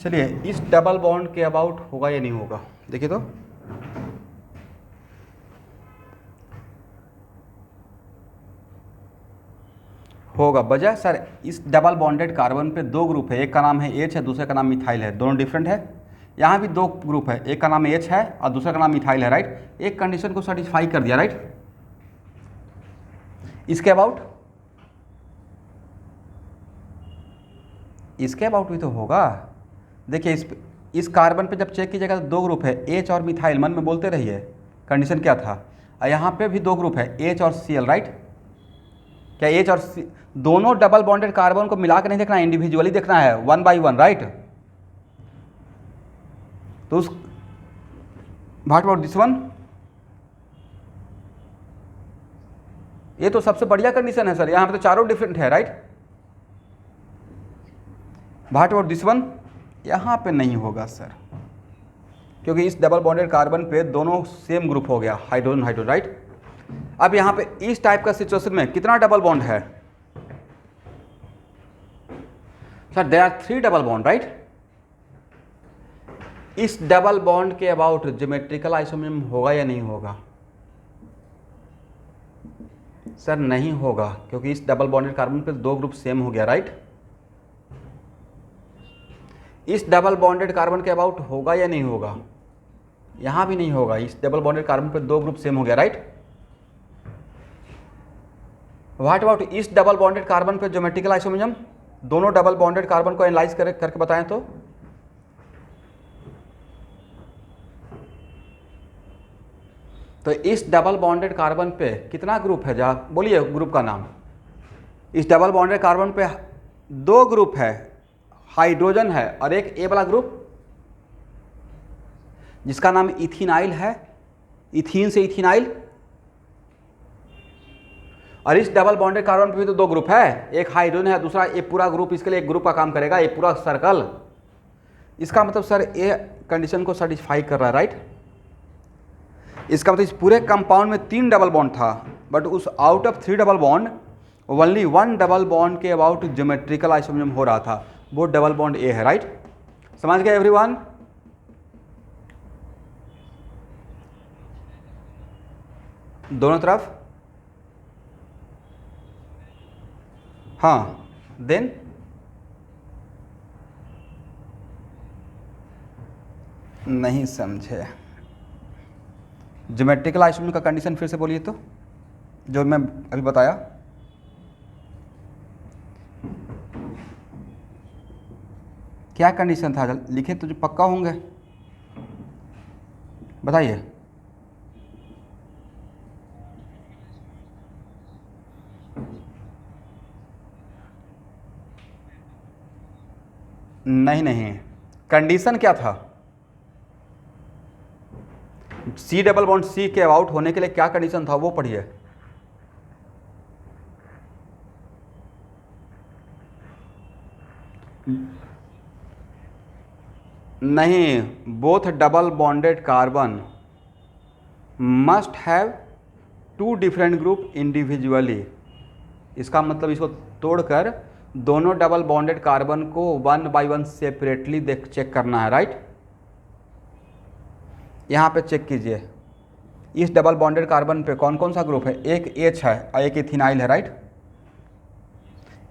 चलिए इस डबल बॉन्ड के अबाउट होगा या नहीं होगा, देखिए तो होगा। वजह सर इस डबल बॉन्डेड कार्बन पे दो ग्रुप है, एक का नाम है H है, दूसरे का नाम मिथाइल है, दोनों डिफरेंट है। यहाँ भी दो ग्रुप है, एक का नाम H है और दूसरे का नाम मिथाइल है, राइट। एक कंडीशन को सेटिस्फाई कर दिया, राइट। इसके अबाउट भी तो होगा। देखिए इस कार्बन पे जब चेक कीजिएगा तो दो ग्रुप है, H और मिथाइल, मन में बोलते रहिए कंडीशन क्या था। और यहाँ पे भी दो ग्रुप है, H और Cl, राइट। क्या H और C दोनों डबल बॉन्डेड कार्बन को मिला के नहीं देखना है, इंडिविजुअली देखना है, 1 by 1, राइट। तो उस व्हाट अबाउट दिस वन, ये तो सबसे बढ़िया कंडीशन है सर, यहाँ पे तो चारों डिफरेंट है, right. What about this one, यहाँ पे नहीं होगा सर, क्योंकि इस डबल बॉन्डेड कार्बन पे दोनों सेम ग्रुप हो गया, हाइड्रोजन हाइड्रोजन, राइट। अब यहाँ पे इस टाइप का सिचुएशन में कितना डबल बॉन्ड है sir, there are 3 double bond, right. इस डबल बॉन्ड के अबाउट ज्योमेट्रिकल आइसोमरिज्म होगा या नहीं होगा सर, नहीं होगा, क्योंकि इस डबल बॉन्डेड कार्बन पे दो ग्रुप सेम हो गया, राइट। इस डबल बॉन्डेड कार्बन के अबाउट होगा या नहीं होगा, यहां भी नहीं होगा, इस डबल बॉन्डेड कार्बन पे दो ग्रुप सेम हो गया, राइट। व्हाट अबाउट इस डबल बॉन्डेड कार्बन पे ज्योमेट्रिकल आइसोमरिज्म, दोनों डबल बॉन्डेड कार्बन को एनालाइज करके बताएं तो इस डबल बॉन्डेड कार्बन पे कितना ग्रुप है, जा बोलिए ग्रुप का नाम। इस डबल बॉन्डेड कार्बन पे दो ग्रुप है, हाइड्रोजन है और एक ए वाला ग्रुप जिसका नाम इथिनाइल है, इथीन से इथिनाइल। और इस डबल बॉन्डेड कार्बन पे भी तो दो ग्रुप है, एक हाइड्रोजन है, दूसरा ये पूरा ग्रुप इसके लिए एक ग्रुप का काम करेगा, ये पूरा सर्कल। इसका मतलब सर ये कंडीशन को सेटिस्फाई कर रहा है, राइट। इसका मतलब इस पूरे कंपाउंड में 3 डबल बॉन्ड था, बट उस out of 3 double bond only 1 double bond के अबाउट ज्योमेट्रिकल आइसोमरिज्म हो रहा था, वो डबल बॉन्ड ए है, राइट। समझ गए एवरीवन। दोनों तरफ, हाँ। देन नहीं समझे, ज्योमेट्रिकल आइसोमरिज्म का कंडीशन फिर से बोलिए तो, जो मैं अभी बताया। क्या कंडीशन था, लिखे तो जो पक्का होंगे, बताइए। नहीं, कंडीशन क्या था, सी डबल बॉन्ड सी के अबाउट होने के लिए क्या कंडीशन था वो पढ़िए। नहीं, both double bonded carbon must have 2 different group individually. इसका मतलब इसको तोड़कर दोनों डबल बॉन्डेड कार्बन को 1 by 1 सेपरेटली चेक करना है, राइट। यहाँ पे चेक कीजिए, इस डबल बॉन्डेड कार्बन पे कौन कौन सा ग्रुप है, एक H है और एक इथिनाइल है, राइट।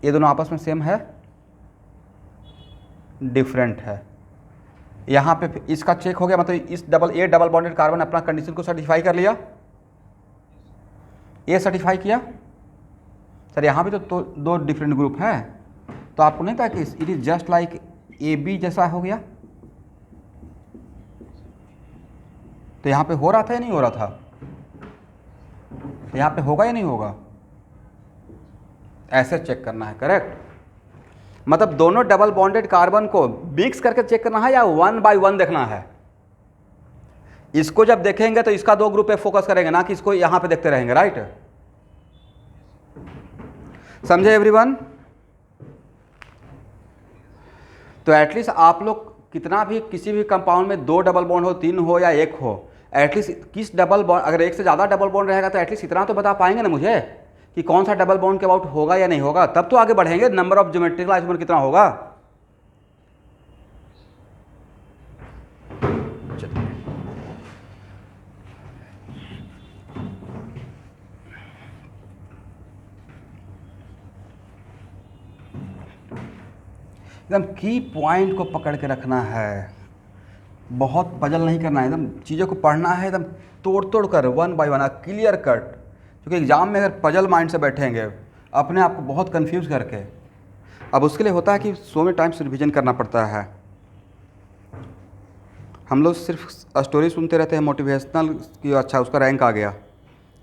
ये दोनों आपस में सेम है, डिफरेंट है। यहाँ पे इसका चेक हो गया, मतलब इस डबल बॉन्डेड कार्बन अपना कंडीशन को सर्टिफाई कर लिया, ये सर्टिफाई किया सर। यहाँ भी तो दो डिफरेंट ग्रुप है, तो आपको नहीं था कि it is just like AB जैसा हो गया। तो यहाँ पे हो रहा था या नहीं हो रहा था, तो यहाँ पे होगा या नहीं होगा, ऐसे चेक करना है, करेक्ट। मतलब दोनों डबल बॉन्डेड कार्बन को मिक्स करके चेक करना है या 1 by 1 देखना है। इसको जब देखेंगे तो इसका दो ग्रुप पे फोकस करेंगे, ना कि इसको यहाँ पे देखते रहेंगे, राइट। समझे एवरीवन। तो एटलीस्ट आप लोग कितना भी किसी भी कंपाउंड में 2 डबल बॉन्ड हो, 3 हो या 1 हो, एटलीस्ट किस डबल बॉन्ड, अगर एक से ज़्यादा डबल बॉन्ड रहेगा तो एटलीस्ट इतना तो बता पाएंगे ना मुझे कि कौन सा डबल बॉन्ड के अबाउट होगा या नहीं होगा, तब तो आगे बढ़ेंगे। नंबर ऑफ ज्योमेट्रिकल आइसोमर कितना होगा, एकदम की पॉइंट को पकड़ के रखना है, बहुत पजल नहीं करना है, एकदम चीज़ों को पढ़ना है एकदम तोड़ तोड़ कर, one by one, clear cut. क्योंकि एग्ज़ाम में अगर पजल माइंड से बैठेंगे अपने आप को बहुत कंफ्यूज करके, अब उसके लिए होता है कि सो में टाइम्स रिविज़न करना पड़ता है। हम लोग सिर्फ स्टोरी सुनते रहते हैं मोटिवेशनल कि अच्छा उसका रैंक आ गया,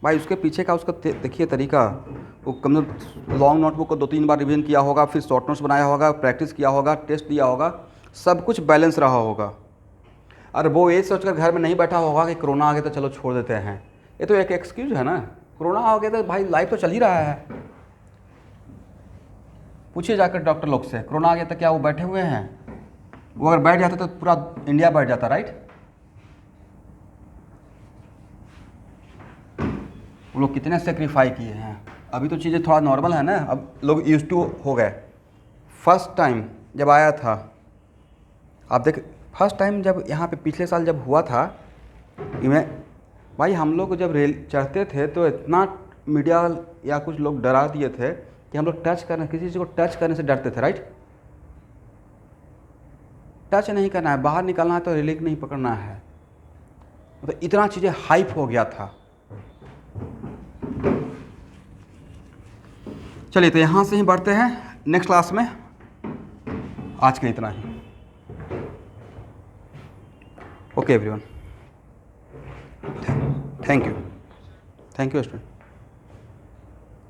भाई उसके पीछे का उसका देखिए तरीका, वो कम लॉन्ग नोटबुक को 2-3 बार रिवीजन किया होगा, फिर शॉर्ट नोट्स बनाया होगा, प्रैक्टिस किया होगा, टेस्ट दिया होगा, सब कुछ बैलेंस रहा होगा। और वो ये सोचकर घर में नहीं बैठा होगा कि कोरोना आ गया तो चलो छोड़ देते हैं, ये तो एक एक्सक्यूज़ है ना। कोरोना आ गया तो भाई लाइफ तो चल ही रहा है। पूछिए जाकर डॉक्टर लोग से, कोरोना आ गया तो क्या वो बैठे हुए हैं? वो अगर बैठ जाता तो पूरा इंडिया बैठ जाता, राइट। वो लोग कितने सेक्रीफाई किए हैं। अभी तो चीज़ें थोड़ा नॉर्मल है ना, अब लोग यूज टू हो गए। फर्स्ट टाइम जब आया था, आप देख, फर्स्ट टाइम जब यहाँ पे पिछले साल जब हुआ था, मैं भाई हम लोग जब रेल चढ़ते थे तो इतना मीडिया या कुछ लोग डरा दिए थे कि हम लोग टच करने, किसी चीज़ को टच करने से डरते थे, राइट। टच नहीं करना है, बाहर निकलना है तो रेलिंग नहीं पकड़ना है, तो इतना चीज़ें हाइप हो गया था। चलिए तो यहाँ से ही बढ़ते हैं नेक्स्ट क्लास में। आज के इतना ही। Okay everyone, thank you student.